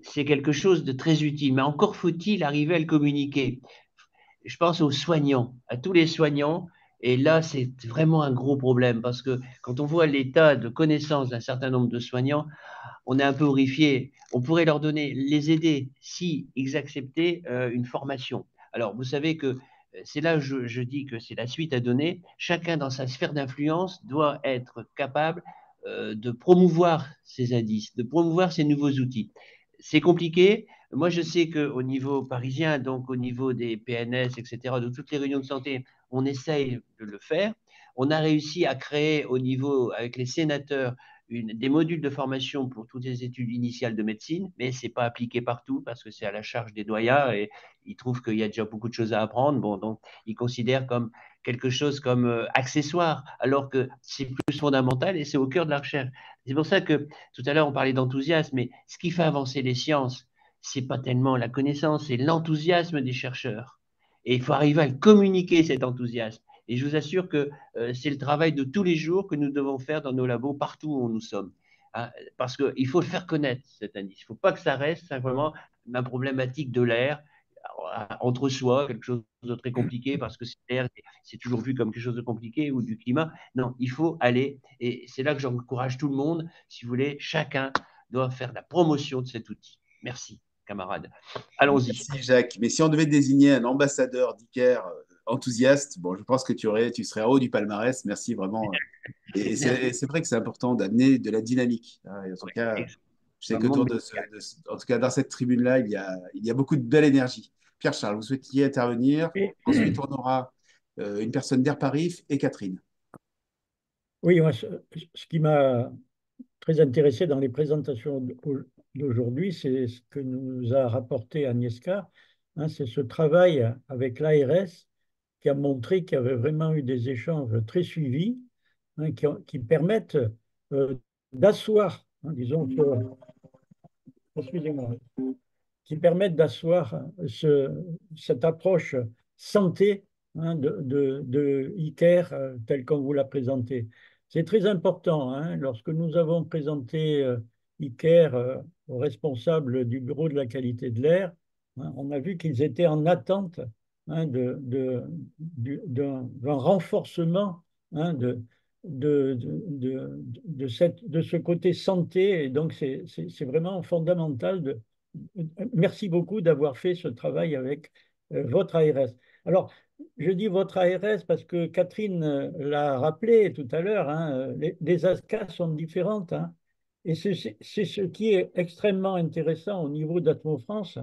c'est quelque chose de très utile, mais encore faut-il arriver à le communiquer. Je pense aux soignants, à tous les soignants, et là, c'est vraiment un gros problème parce que quand on voit l'état de connaissance d'un certain nombre de soignants, on est un peu horrifié. On pourrait leur donner, les aider si ils acceptaient une formation. Alors, vous savez que c'est là que je dis que c'est la suite à donner. Chacun dans sa sphère d'influence doit être capable de promouvoir ces indices, de promouvoir ces nouveaux outils. C'est compliqué. Moi, je sais qu'au niveau parisien, donc au niveau des PNS, etc., de toutes les réunions de santé, on essaye de le faire. On a réussi à créer au niveau, avec les sénateurs, des modules de formation pour toutes les études initiales de médecine, mais ce n'est pas appliqué partout parce que c'est à la charge des doyens et ils trouvent qu'il y a déjà beaucoup de choses à apprendre. Bon, donc, ils considèrent comme quelque chose comme accessoire, alors que c'est plus fondamental et c'est au cœur de la recherche. C'est pour ça que tout à l'heure, on parlait d'enthousiasme, mais ce qui fait avancer les sciences, c'est pas tellement la connaissance, c'est l'enthousiasme des chercheurs. Et il faut arriver à communiquer cet enthousiasme. Et je vous assure que c'est le travail de tous les jours que nous devons faire dans nos labos partout où nous sommes. Hein, parce qu'il faut le faire connaître, cet indice. Il ne faut pas que ça reste simplement ma problématique de l'air entre soi, quelque chose de très compliqué, parce que l'air, c'est toujours vu comme quelque chose de compliqué, ou du climat. Non, il faut aller, et c'est là que j'encourage tout le monde, si vous voulez, chacun doit faire la promotion de cet outil. Merci, camarades. Allons-y. Merci, Jacques. Mais si on devait désigner un ambassadeur d'ICARE enthousiaste, bon, je pense que tu serais en haut du palmarès. Merci vraiment. Et c'est vrai que c'est important d'amener de la dynamique. Hein. Et en tout cas, je sais qu'autour en tout cas, dans cette tribune-là, il y a beaucoup de belle énergie. Pierre-Charles, vous souhaitiez intervenir. Et- Ensuite, on aura une personne d'Air Paris et Catherine. Oui, moi, ce qui m'a très intéressé dans les présentations d'aujourd'hui, c'est ce que nous a rapporté Agnieszka, hein, c'est ce travail avec l'ARS qui a montré qu'il y avait vraiment eu des échanges très suivis, hein, qui permettent d'asseoir, hein, disons, excusez-moi, qui permettent d'asseoir cette approche santé hein, de ICARE telle qu'on vous l'a présentée. C'est très important. Hein, lorsque nous avons présenté ICARE aux responsables du Bureau de la qualité de l'air, hein, on a vu qu'ils étaient en attente hein, d'un renforcement hein, de ce côté santé. Et donc, c'est vraiment fondamental merci beaucoup d'avoir fait ce travail avec votre ARS. Alors, je dis votre ARS parce que Catherine l'a rappelé tout à l'heure, hein, les ASCA sont différentes. Hein, et c'est ce qui est extrêmement intéressant au niveau d'Atmo France,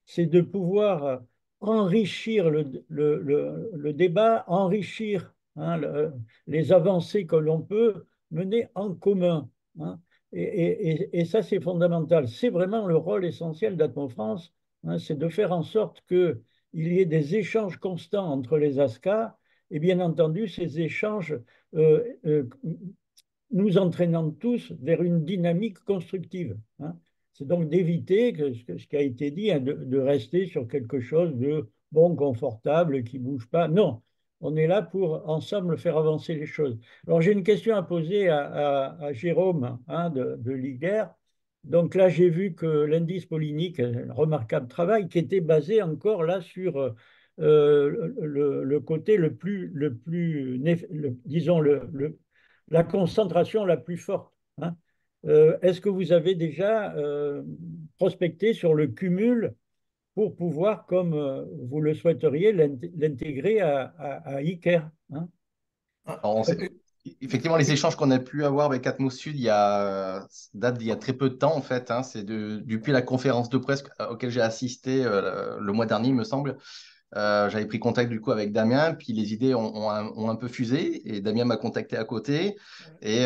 c'est de pouvoir enrichir le débat, enrichir hein, les avancées que l'on peut mener en commun. Hein. Et ça, c'est fondamental. C'est vraiment le rôle essentiel d'Atmo France, hein, c'est de faire en sorte qu'il y ait des échanges constants entre les ASCA et bien entendu, ces échanges nous entraînant tous vers une dynamique constructive. Hein. C'est donc d'éviter ce qui a été dit, hein, de rester sur quelque chose de bon, confortable, qui ne bouge pas. Non, on est là pour ensemble faire avancer les choses. Alors j'ai une question à poser à Jérôme hein, de l'IGER. Donc là, j'ai vu que l'indice polynique, un remarquable travail, qui était basé encore là sur le côté disons, la concentration la plus forte. Hein. Est-ce que vous avez déjà prospecté sur le cumul pour pouvoir, comme vous le souhaiteriez, l'intégrer à ICARE hein. Alors, effectivement, les échanges qu'on a pu avoir avec Atmos Sud datent d'il y a très peu de temps, en fait. Hein. C'est depuis la conférence de presse auquel j'ai assisté le mois dernier, il me semble, J'avais pris contact du coup avec Damien, puis les idées ont un peu fusé et Damien m'a contacté à côté. Et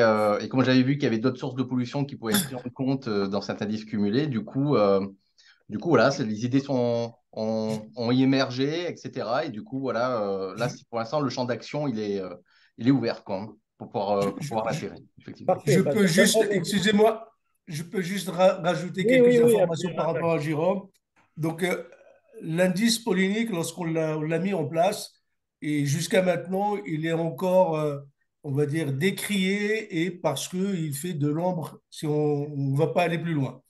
comme j'avais vu qu'il y avait d'autres sources de pollution qui pouvaient être prises en compte dans cet indice cumulé, du coup voilà, les idées ont émergé, etc. Et du coup, voilà, là, Je- pour l'instant, le champ d'action, il est ouvert quoi, pour je- pouvoir je- l'atterrir, effectivement. Parfait. Ben, ça va beaucoup. excusez-moi, je peux juste rajouter Oui, oui, quelques oui, informations par rapport à Jérôme. Donc, l'indice polémique, on l'a mis en place, et jusqu'à maintenant, il est encore, on va dire, décrié, et parce qu'il fait de l'ombre si on ne va pas aller plus loin.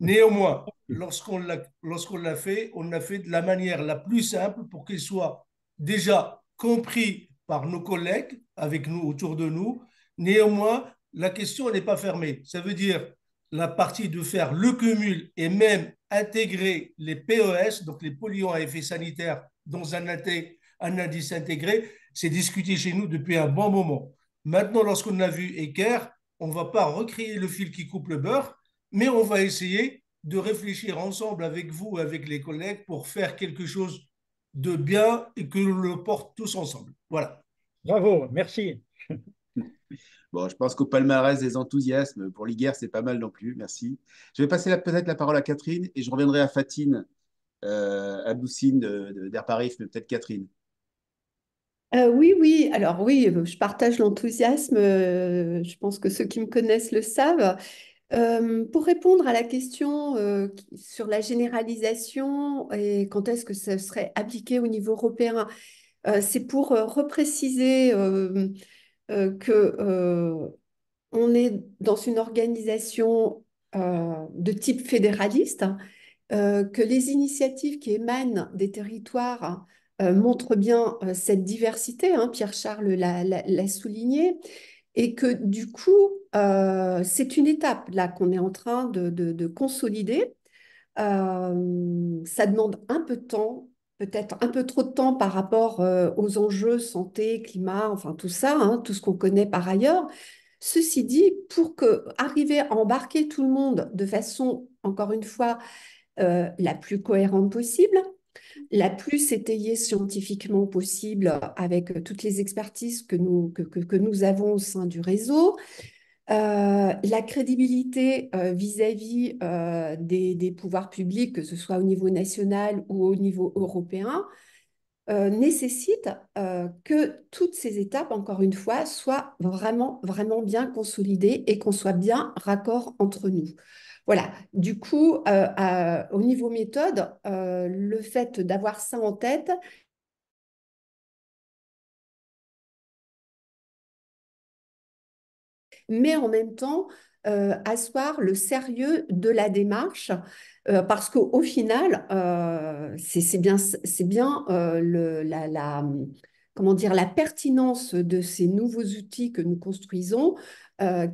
Néanmoins, lorsqu'on l'a fait, on l'a fait de la manière la plus simple pour qu'il soit déjà compris par nos collègues avec nous, autour de nous. Néanmoins, la question n'est pas fermée. Ça veut dire la partie de faire le cumul et même intégrer les PES, donc les polluants à effet sanitaire, dans un indice intégré, c'est discuté chez nous depuis un bon moment. Maintenant, lorsqu'on a vu Ecker, on ne va pas recréer le fil qui coupe le beurre, mais on va essayer de réfléchir ensemble avec vous, avec les collègues, pour faire quelque chose de bien et que l'on le porte tous ensemble. Voilà. Bravo, merci. Bon, je pense qu'au palmarès des enthousiasmes pour l'IGER, c'est pas mal non plus. Merci. Je vais passer peut-être la parole à Catherine et je reviendrai à Fatine Aboussine d'Air Paris, mais peut-être Catherine. Oui, oui, alors oui, je partage l'enthousiasme. Je pense que ceux qui me connaissent le savent. Pour répondre à la question sur la généralisation et quand est-ce que ça serait appliqué au niveau européen, c'est pour repréciser que on est dans une organisation de type fédéraliste, hein, que les initiatives qui émanent des territoires montrent bien cette diversité, hein, Pierre-Charles l'a souligné, et que du coup, c'est une étape là qu'on est en train de consolider. Ça demande un peu de temps, peut-être un peu trop de temps par rapport aux enjeux santé, climat, enfin tout ça, hein, tout ce qu'on connaît par ailleurs. Ceci dit, pour arriver à embarquer tout le monde de façon, encore une fois, la plus cohérente possible, la plus étayée scientifiquement possible avec toutes les expertises que nous avons au sein du réseau, la crédibilité vis-à-vis des pouvoirs publics, que ce soit au niveau national ou au niveau européen, nécessite que toutes ces étapes, encore une fois, soient vraiment, vraiment bien consolidées et qu'on soit bien raccord entre nous. Voilà, du coup, au niveau méthode, le fait d'avoir ça en tête, mais en même temps asseoir le sérieux de la démarche, parce qu'au final, c'est bien comment dire, la pertinence de ces nouveaux outils que nous construisons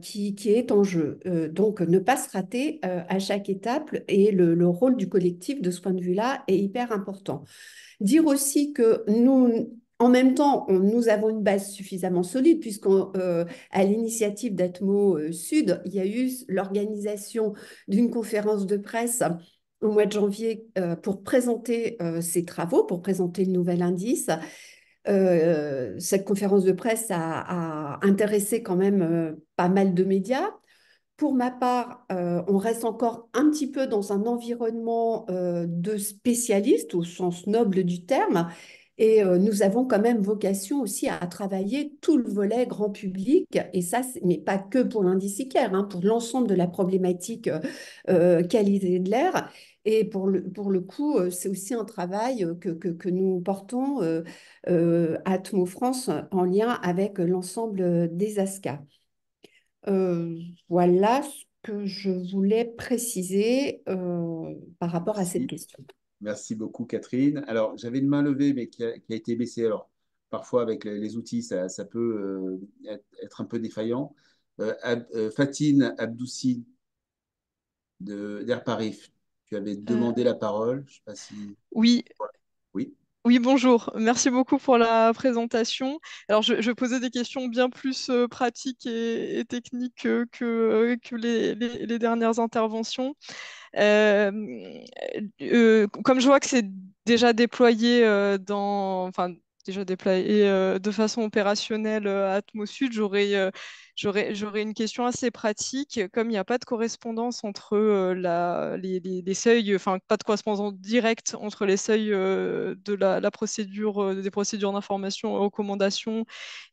qui est en jeu. Donc, ne pas se rater à chaque étape, et le rôle du collectif de ce point de vue-là est hyper important. Dire aussi que nous, en même temps, nous avons une base suffisamment solide, puisqu'à l'initiative d'Atmo Sud, il y a eu l'organisation d'une conférence de presse au mois de janvier pour présenter ces travaux, pour présenter le nouvel indice. Cette conférence de presse a intéressé quand même pas mal de médias. Pour ma part, on reste encore un petit peu dans un environnement de spécialistes au sens noble du terme, et nous avons quand même vocation aussi à travailler tout le volet grand public, et ça, mais pas que pour l'indice ICARE, hein, pour l'ensemble de la problématique qualité de l'air. Et pour le coup, c'est aussi un travail que nous portons à Atmo France en lien avec l'ensemble des ASCA. Euh, voilà ce que je voulais préciser par rapport à cette Merci. question. Merci beaucoup, Catherine. Alors, j'avais une main levée, mais qui a été baissée. Alors, parfois, avec les outils, ça peut être un peu défaillant. Fatine Abdoussi d'Air Paris, tu avais Euh, demandé la parole. Je ne sais pas si... oui, Oui. Oui, bonjour. Merci beaucoup pour la présentation. Alors, je posais des questions bien plus pratiques et techniques que les dernières interventions. Euh, Comme je vois que c'est déjà déployé enfin, déjà déployé de façon opérationnelle à Atmosud, j'aurais une question assez pratique. Comme il n'y a pas de correspondance entre les seuils, enfin, pas de correspondance directe entre les seuils de la procédure, des procédures d'information et recommandations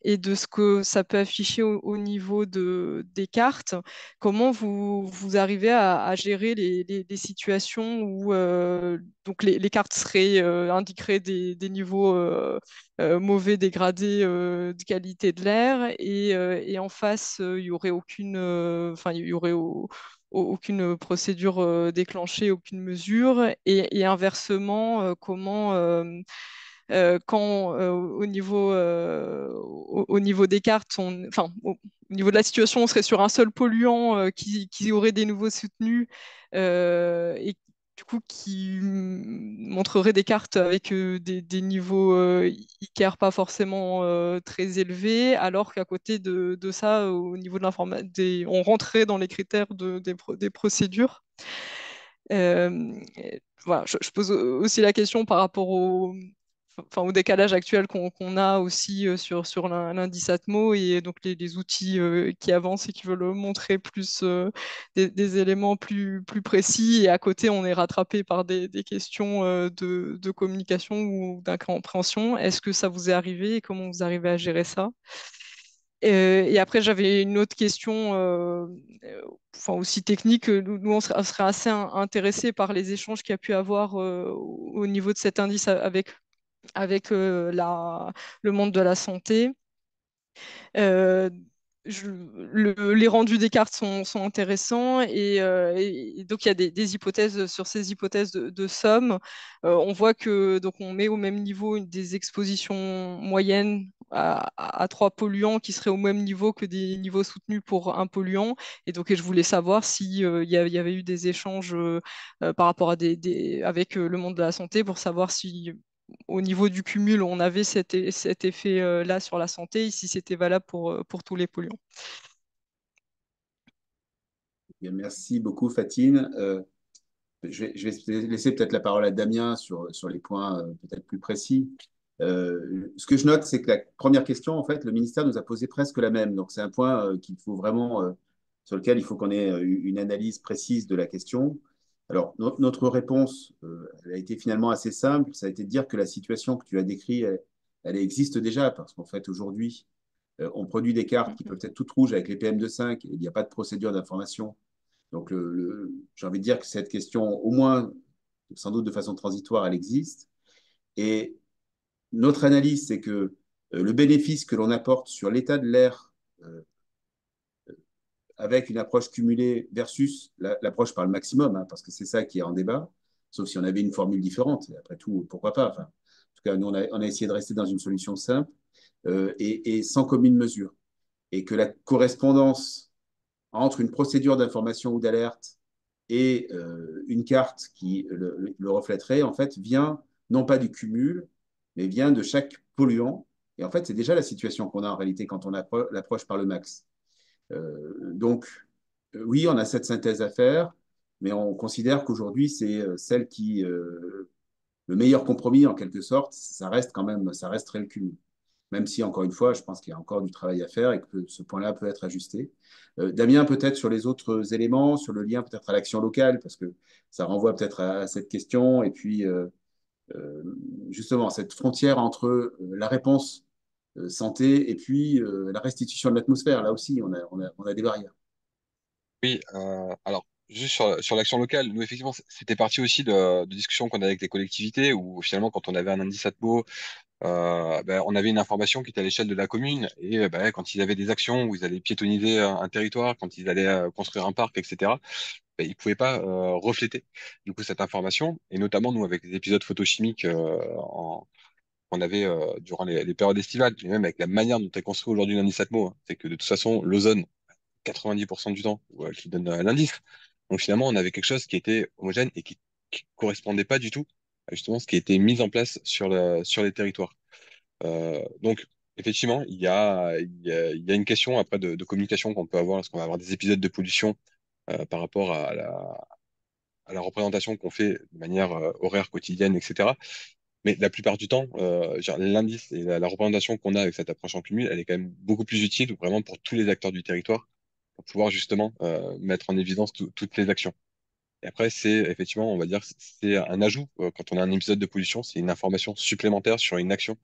et de ce que ça peut afficher au niveau des cartes. Comment vous arrivez à gérer les situations où donc les cartes indiqueraient des niveaux mauvais, dégradés de qualité de l'air et en face, il y aurait enfin, il y aurait aucune procédure déclenchée, aucune mesure et inversement, comment quand au niveau des cartes, enfin, au niveau de la situation, on serait sur un seul polluant qui aurait des niveaux soutenus et du coup qui montrerait des cartes avec des niveaux ICAR pas forcément très élevés, alors qu'à côté de ça, au niveau de l'information, on rentrait dans les critères des procédures. Voilà, je pose aussi la question par rapport au décalage actuel qu'on a aussi sur l'indice Atmo et donc les outils qui avancent et qui veulent montrer plus des éléments plus précis. Et à côté, on est rattrapé par des questions de communication ou d'incompréhension. Est-ce que ça vous est arrivé et comment vous arrivez à gérer ça? Et après, j'avais une autre question, enfin aussi technique. Nous, on serait assez intéressés par les échanges qu'il y a pu avoir au niveau de cet indice avec le monde de la santé. Euh, les rendus des cartes sont intéressants et donc il y a des hypothèses sur ces hypothèses de somme. On voit que donc on met au même niveau des expositions moyennes à trois polluants qui seraient au même niveau que des niveaux soutenus pour un polluant. Et donc je voulais savoir si il y avait eu des échanges par rapport à avec le monde de la santé pour savoir si au niveau du cumul, on avait cet effet-là sur la santé, et si c'était valable pour tous les polluants. Bien, merci beaucoup, Fatine. Je vais laisser peut-être la parole à Damien sur les points peut-être plus précis. Ce que je note, c'est que la première question, en fait, le ministère nous a posé presque la même. Donc, c'est un point qu'il faut vraiment, sur lequel il faut qu'on ait une analyse précise de la question. Alors, notre réponse, elle a été finalement assez simple. Ça a été de dire que la situation que tu as décrite, elle existe déjà, parce qu'en fait, aujourd'hui, on produit des cartes qui peuvent être toutes rouges avec les PM2,5 et il n'y a pas de procédure d'information. Donc, j'ai envie de dire que cette question, au moins, sans doute de façon transitoire, elle existe. Et notre analyse, c'est que le bénéfice que l'on apporte sur l'état de l'air avec une approche cumulée versus l'approche par le maximum, hein, parce que c'est ça qui est en débat, sauf si on avait une formule différente. Et après tout, pourquoi pas. Enfin, en tout cas, nous, on a essayé de rester dans une solution simple et sans commune mesure. Et que la correspondance entre une procédure d'information ou d'alerte et une carte qui le reflèterait, en fait, vient non pas du cumul, mais vient de chaque polluant. Et en fait, c'est déjà la situation qu'on a en réalité quand on l'approche par le max. Donc, oui, on a cette synthèse à faire, mais on considère qu'aujourd'hui, c'est celle qui, le meilleur compromis en quelque sorte, ça reste quand même, ça resterait le cumul. Même si, encore une fois, je pense qu'il y a encore du travail à faire et que ce point-là peut être ajusté. Damien, peut-être sur les autres éléments, sur le lien peut-être à l'action locale, parce que ça renvoie peut-être à cette question, et puis euh, justement cette frontière entre la réponse santé et puis la restitution de l'atmosphère. Là aussi, on a des barrières. Oui, alors juste sur l'action locale, nous effectivement c'était parti aussi de discussions qu'on avait avec les collectivités où finalement quand on avait un indice ATMO, ben, on avait une information qui était à l'échelle de la commune et ben, quand ils avaient des actions où ils allaient piétoniser un territoire, quand ils allaient construire un parc, etc., ben, ils pouvaient pas refléter du coup cette information et notamment nous avec les épisodes photochimiques qu'on avait durant les périodes estivales, et même avec la manière dont est construit aujourd'hui l'indice ATMO, hein, c'est que de toute façon l'ozone 90% du temps qui donne l'indice. Donc finalement, on avait quelque chose qui était homogène et qui correspondait pas du tout justement ce qui a été mis en place sur les territoires. Donc, effectivement, il y a une question après de communication qu'on peut avoir lorsqu'on va avoir des épisodes de pollution par rapport à la représentation qu'on fait de manière horaire, quotidienne, etc. Mais la plupart du temps, l'indice et la représentation qu'on a avec cette approche en cumul, elle est quand même beaucoup plus utile vraiment pour tous les acteurs du territoire pour pouvoir justement mettre en évidence toutes les actions. Et après, c'est effectivement, on va dire, c'est un ajout. Quand on a un épisode de pollution, c'est une information supplémentaire sur une action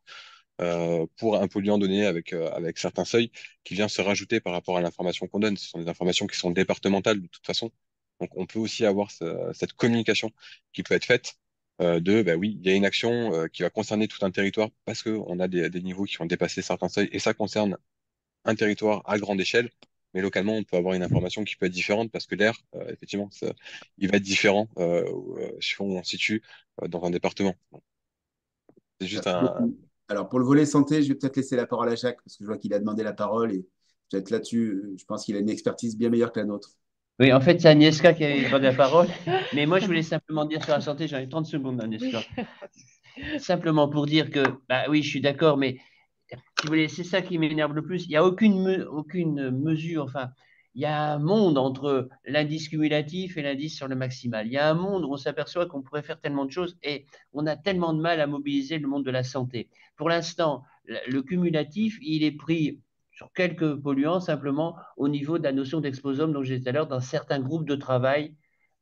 pour un polluant donné avec certains seuils qui vient se rajouter par rapport à l'information qu'on donne. Ce sont des informations qui sont départementales de toute façon. Donc, on peut aussi avoir cette communication qui peut être faite bah oui, il y a une action qui va concerner tout un territoire parce qu'on a des niveaux qui ont dépassé certains seuils et ça concerne un territoire à grande échelle. Mais localement, on peut avoir une information qui peut être différente parce que l'air, effectivement, il va être différent suivant où on se situe dans un département. C'est juste Merci beaucoup. Alors, pour le volet santé, je vais peut-être laisser la parole à Jacques, parce que je vois qu'il a demandé la parole et peut-être là-dessus, je pense qu'il a une expertise bien meilleure que la nôtre. Oui, en fait, c'est Agnieszka qui avait demandé la parole. Mais moi, je voulais simplement dire sur la santé, j'en ai 30 secondes, Agnieszka. Simplement pour dire que, bah oui, je suis d'accord, mais si vous voulez, c'est ça qui m'énerve le plus. Il n'y a aucune mesure, enfin, il y a un monde entre l'indice cumulatif et l'indice sur le maximal. Il y a un monde où on s'aperçoit qu'on pourrait faire tellement de choses et on a tellement de mal à mobiliser le monde de la santé. Pour l'instant, le cumulatif, il est pris sur quelques polluants simplement au niveau de la notion d'exposome dont j'ai dit tout à l'heure dans certains groupes de travail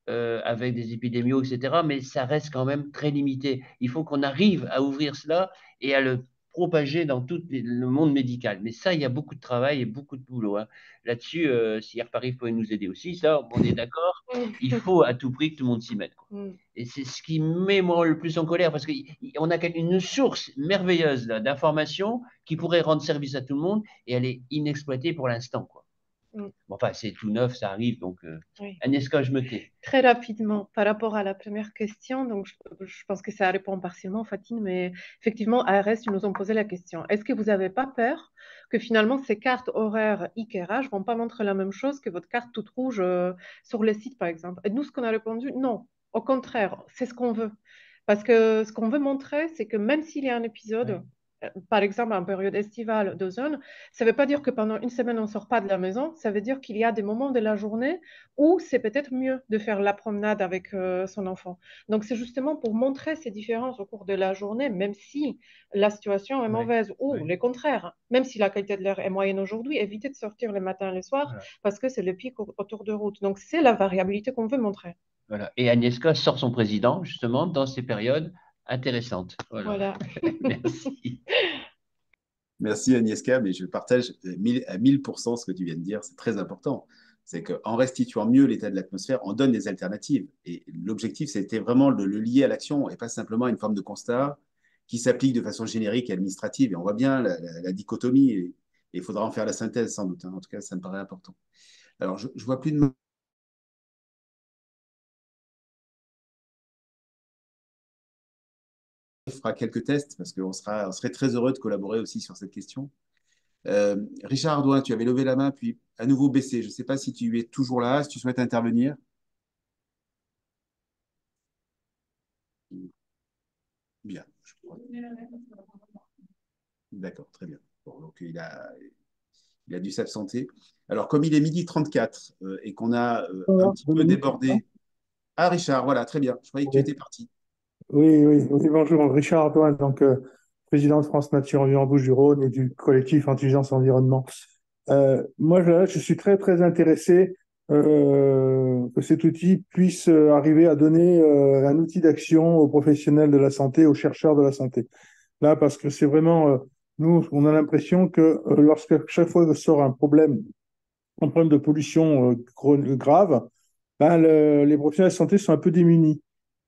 avec des épidémios, etc. Mais ça reste quand même très limité. Il faut qu'on arrive à ouvrir cela et à le propager dans tout le monde médical. Mais ça, il y a beaucoup de travail et beaucoup de boulot. Hein. Là-dessus, si Air Paris pouvait nous aider aussi, ça, on est d'accord. Il faut à tout prix que tout le monde s'y mette. Quoi. Et c'est ce qui met moi le plus en colère parce qu'on a une source merveilleuse d'informations qui pourrait rendre service à tout le monde et elle est inexploitée pour l'instant. Quoi. Bon, enfin, c'est tout neuf, ça arrive. Donc, Oui. Agnieszka, je me tais. Très rapidement, par rapport à la première question, donc je pense que ça répond partiellement, Fatine, mais effectivement, ARS, ils nous ont posé la question. Est-ce que vous n'avez pas peur que finalement ces cartes horaires éclairage ne vont pas montrer la même chose que votre carte toute rouge sur le site, par exemple? Et nous, ce qu'on a répondu, non, au contraire, c'est ce qu'on veut. Parce que ce qu'on veut montrer, c'est que même s'il y a un épisode, par exemple en période estivale d'ozone, ça ne veut pas dire que pendant une semaine, on ne sort pas de la maison. Ça veut dire qu'il y a des moments de la journée où c'est peut-être mieux de faire la promenade avec son enfant. Donc, c'est justement pour montrer ces différences au cours de la journée, même si la situation est mauvaise, ou le contraire, même si la qualité de l'air est moyenne aujourd'hui, éviter de sortir le matin et le soir parce que c'est le pic autour de route. Donc, c'est la variabilité qu'on veut montrer. Voilà. Et Agnieszka sort son président, justement, dans ces périodes intéressantes. Voilà. Merci. Merci Agnieszka, mais je partage à 1000% ce que tu viens de dire, c'est très important. C'est qu'en restituant mieux l'état de l'atmosphère, on donne des alternatives. Et l'objectif, c'était vraiment de le lier à l'action et pas simplement à une forme de constat qui s'applique de façon générique et administrative. Et on voit bien la dichotomie et il faudra en faire la synthèse sans doute. Hein. En tout cas, ça me paraît important. Alors, je vois plus de fera quelques tests parce on serait très heureux de collaborer aussi sur cette question. Richard Ardouin, tu avais levé la main puis à nouveau baissé. Je ne sais pas si tu es toujours là, si tu souhaites intervenir. Bien. D'accord, très bien. Bon, donc il a dû s'absenter. Alors, comme il est 12h34 et qu'on a un petit peu débordé. Ah, Richard, voilà, très bien. Je croyais que tu étais parti. Oui, bonjour, Richard Antoine, donc président de France Nature Environnement Bouches-du-Rhône et du collectif Intelligence Environnement. Moi, je suis très, très intéressé que cet outil puisse arriver à donner un outil d'action aux professionnels de la santé, aux chercheurs de la santé. Là, parce que c'est vraiment, nous, on a l'impression que lorsque chaque fois que sort un problème de pollution grave, ben, les professionnels de santé sont un peu démunis.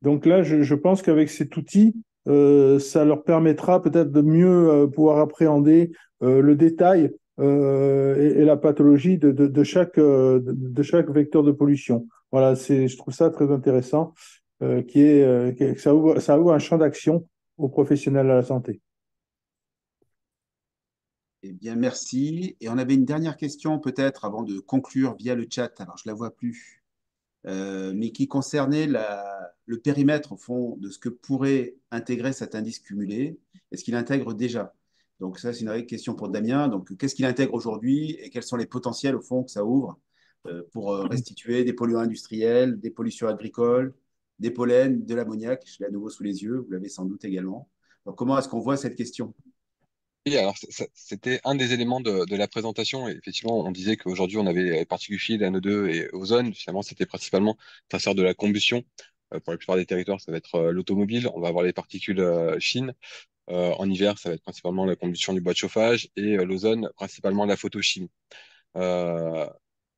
Donc là, je pense qu'avec cet outil, ça leur permettra peut-être de mieux pouvoir appréhender le détail et la pathologie de chaque vecteur de pollution. Voilà, je trouve ça très intéressant, que ça ouvre un champ d'action aux professionnels de la santé. Eh bien, merci. Et on avait une dernière question peut-être avant de conclure via le chat. Alors, je ne la vois plus. mais qui concernait le périmètre, au fond, de ce que pourrait intégrer cet indice cumulé et ce qu'il intègre déjà. Donc ça, c'est une vraie question pour Damien. Donc, qu'est-ce qu'il intègre aujourd'hui et quels sont les potentiels, au fond, que ça ouvre pour restituer des polluants industriels, des pollutions agricoles, des pollens, de l'ammoniac. Je l'ai à nouveau sous les yeux, vous l'avez sans doute également. Donc, comment est-ce qu'on voit cette question? Oui, alors c'était un des éléments de la présentation. Et effectivement, on disait qu'aujourd'hui, on avait les particules fines, NO2 et ozone. Finalement, c'était principalement ça sert de la combustion. Pour la plupart des territoires, ça va être l'automobile. On va avoir les particules fines. En hiver, ça va être principalement la combustion du bois de chauffage et l'ozone, principalement la photochimie. Euh,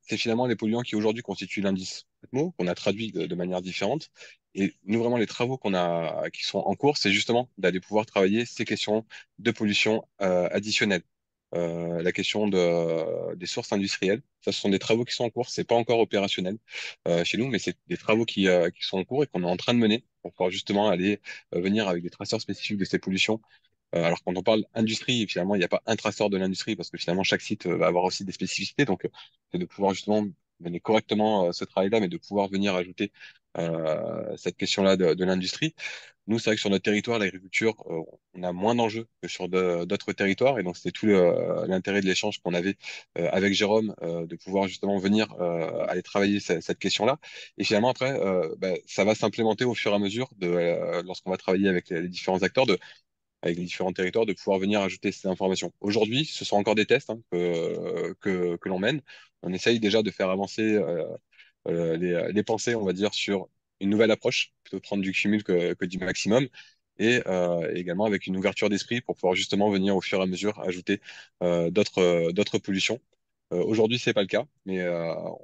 c'est finalement les polluants qui aujourd'hui constituent l'indice Atmo, qu'on a traduit de manière différente. Et nous, vraiment, les travaux qui sont en cours, c'est justement d'aller pouvoir travailler ces questions de pollution additionnelle. La question des sources industrielles, ça, ce sont des travaux qui sont en cours. C'est pas encore opérationnel chez nous, mais c'est des travaux qui sont en cours et qu'on est en train de mener pour pouvoir justement aller venir avec des traceurs spécifiques de ces pollutions. Alors quand on parle industrie, finalement, il n'y a pas un traceur de l'industrie parce que finalement chaque site va avoir aussi des spécificités. Donc c'est de pouvoir justement mener correctement ce travail-là, mais de pouvoir venir ajouter cette question-là de l'industrie. Nous, c'est vrai que sur notre territoire, l'agriculture, on a moins d'enjeux que sur d'autres territoires. Et donc, c'était tout l'intérêt de l'échange qu'on avait avec Jérôme, de pouvoir justement venir aller travailler cette question-là. Et finalement, après, ça va s'implémenter au fur et à mesure lorsqu'on va travailler avec les différents acteurs, avec les différents territoires, de pouvoir venir ajouter ces informations. Aujourd'hui, ce sont encore des tests que l'on mène. On essaye déjà de faire avancer les pensées, on va dire, sur une nouvelle approche, plutôt prendre du cumul que du maximum, et également avec une ouverture d'esprit pour pouvoir justement venir au fur et à mesure ajouter d'autres pollutions. Aujourd'hui, c'est pas le cas, mais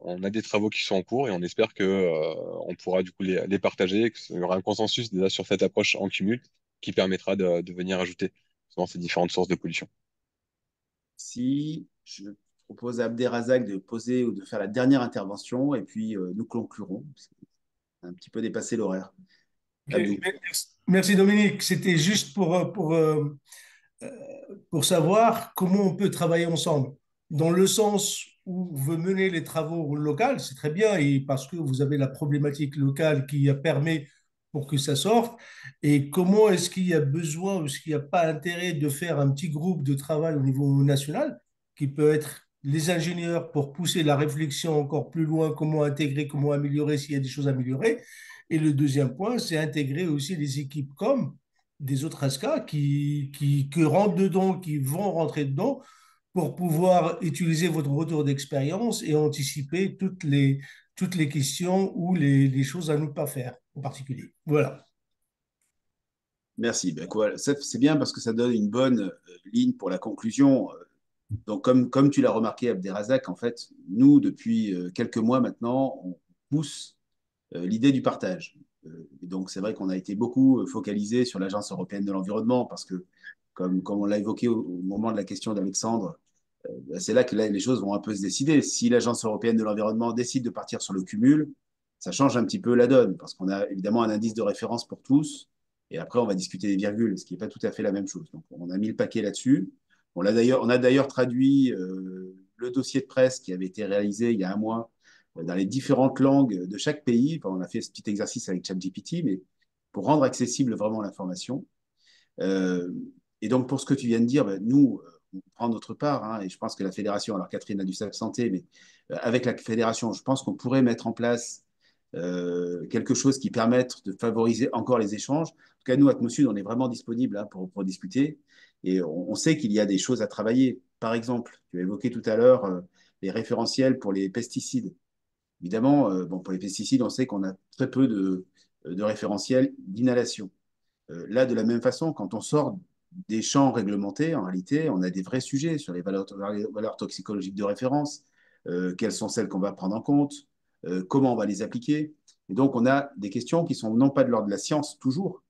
on a des travaux qui sont en cours et on espère que on pourra du coup les partager, qu'il y aura un consensus déjà sur cette approche en cumul qui permettra de venir ajouter justement ces différentes sources de pollution. Si je propose à Abderrazak de poser ou de faire la dernière intervention et puis nous conclurons. Un petit peu dépassé l'horaire. Ok. Abdou. Merci Dominique. C'était juste pour savoir comment on peut travailler ensemble. Dans le sens où vous menez les travaux locaux, c'est très bien, et parce que vous avez la problématique locale qui permet pour que ça sorte. Et comment est-ce qu'il y a besoin ou est-ce qu'il n'y a pas intérêt de faire un petit groupe de travail au niveau national, qui peut être les ingénieurs pour pousser la réflexion encore plus loin, comment intégrer, comment améliorer s'il y a des choses à améliorer. Et le deuxième point, c'est intégrer aussi les équipes comme des autres ASCA qui rentrent dedans, qui vont rentrer dedans pour pouvoir utiliser votre retour d'expérience et anticiper toutes les questions ou les choses à ne pas faire en particulier. Voilà. Merci. Ben, quoi, c'est bien parce que ça donne une bonne ligne pour la conclusion. Donc, comme tu l'as remarqué, Abderrazak, en fait, nous, depuis quelques mois maintenant, on pousse l'idée du partage. Et donc, c'est vrai qu'on a été beaucoup focalisé sur l'Agence européenne de l'environnement parce que, comme on l'a évoqué au moment de la question d'Alexandre, c'est là que les choses vont un peu se décider. Si l'Agence européenne de l'environnement décide de partir sur le cumul, ça change un petit peu la donne parce qu'on a évidemment un indice de référence pour tous. Et après, on va discuter des virgules, ce qui n'est pas tout à fait la même chose. Donc, on a mis le paquet là-dessus. On a d'ailleurs traduit le dossier de presse qui avait été réalisé il y a un mois dans les différentes langues de chaque pays. Enfin, on a fait ce petit exercice avec ChatGPT, mais pour rendre accessible vraiment l'information. Euh, et donc, pour ce que tu viens de dire, ben, nous, on prend notre part, hein, et je pense que la fédération, alors Catherine a dû s'absenter, mais avec la fédération, je pense qu'on pourrait mettre en place quelque chose qui permette de favoriser encore les échanges. En tout cas, nous, Atmosud, on est vraiment disponible hein, pour discuter, et on sait qu'il y a des choses à travailler. Par exemple, tu as évoqué tout à l'heure les référentiels pour les pesticides. Évidemment, bon, pour les pesticides, on sait qu'on a très peu de référentiels d'inhalation. Là, de la même façon, quand on sort des champs réglementés, en réalité, on a des vrais sujets sur les valeurs toxicologiques de référence, quelles sont celles qu'on va prendre en compte, comment on va les appliquer. Et donc, on a des questions qui sont non pas de l'ordre de la science, toujours,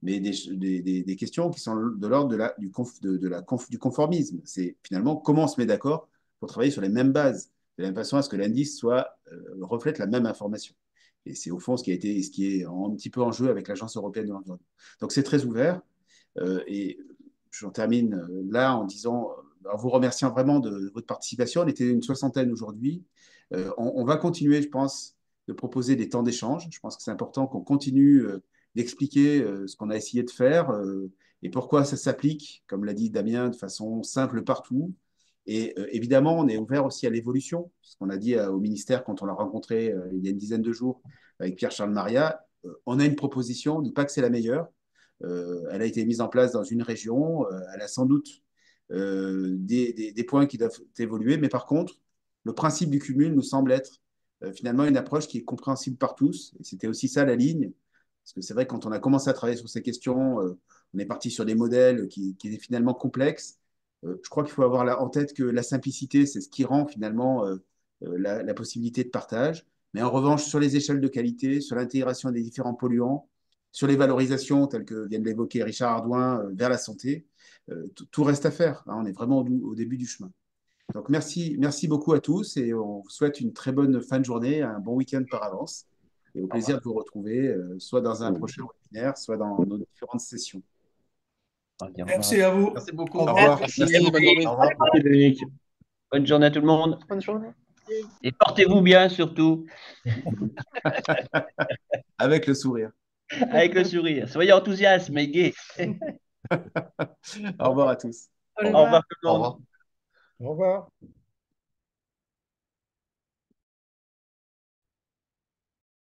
mais des questions qui sont de l'ordre du conformisme. C'est finalement comment on se met d'accord pour travailler sur les mêmes bases, de la même façon à ce que l'indice reflète la même information. Et c'est au fond ce qui est un petit peu en jeu avec l'Agence européenne de l'environnement. Donc c'est très ouvert. Et j'en termine là en en vous remerciant vraiment de votre participation. On était une soixantaine aujourd'hui. On va continuer, je pense, de proposer des temps d'échange. Je pense que c'est important qu'on continue d'expliquer ce qu'on a essayé de faire et pourquoi ça s'applique, comme l'a dit Damien, de façon simple partout. Et évidemment, on est ouvert aussi à l'évolution. Ce qu'on a dit au ministère quand on l'a rencontré il y a une dizaine de jours avec Pierre-Charles Maria, on a une proposition, on ne dit pas que c'est la meilleure. Elle a été mise en place dans une région, elle a sans doute des points qui doivent évoluer, mais par contre, le principe du cumul nous semble être finalement une approche qui est compréhensible par tous. Et c'était aussi ça la ligne, parce que c'est vrai que quand on a commencé à travailler sur ces questions, on est parti sur des modèles qui étaient finalement complexes. Je crois qu'il faut avoir en tête que la simplicité, c'est ce qui rend finalement la possibilité de partage. Mais en revanche, sur les échelles de qualité, sur l'intégration des différents polluants, sur les valorisations telles que vient de l'évoquer Richard Ardouin vers la santé, tout reste à faire. Hein, on est vraiment au début du chemin. Donc merci beaucoup à tous et on vous souhaite une très bonne fin de journée, un bon week-end par avance et au plaisir de vous retrouver soit dans un prochain webinaire, soit dans nos différentes sessions. Merci à vous. Merci beaucoup. Au revoir. Merci, bonne journée. Au revoir. Merci, Dominique. Bonne journée à tout le monde. Bonne journée. Et portez-vous bien surtout, Avec le sourire. avec le sourire. Soyez enthousiastes, mais gais. Au revoir à tous. Au Au revoir tout le Au monde. revoir. Au revoir.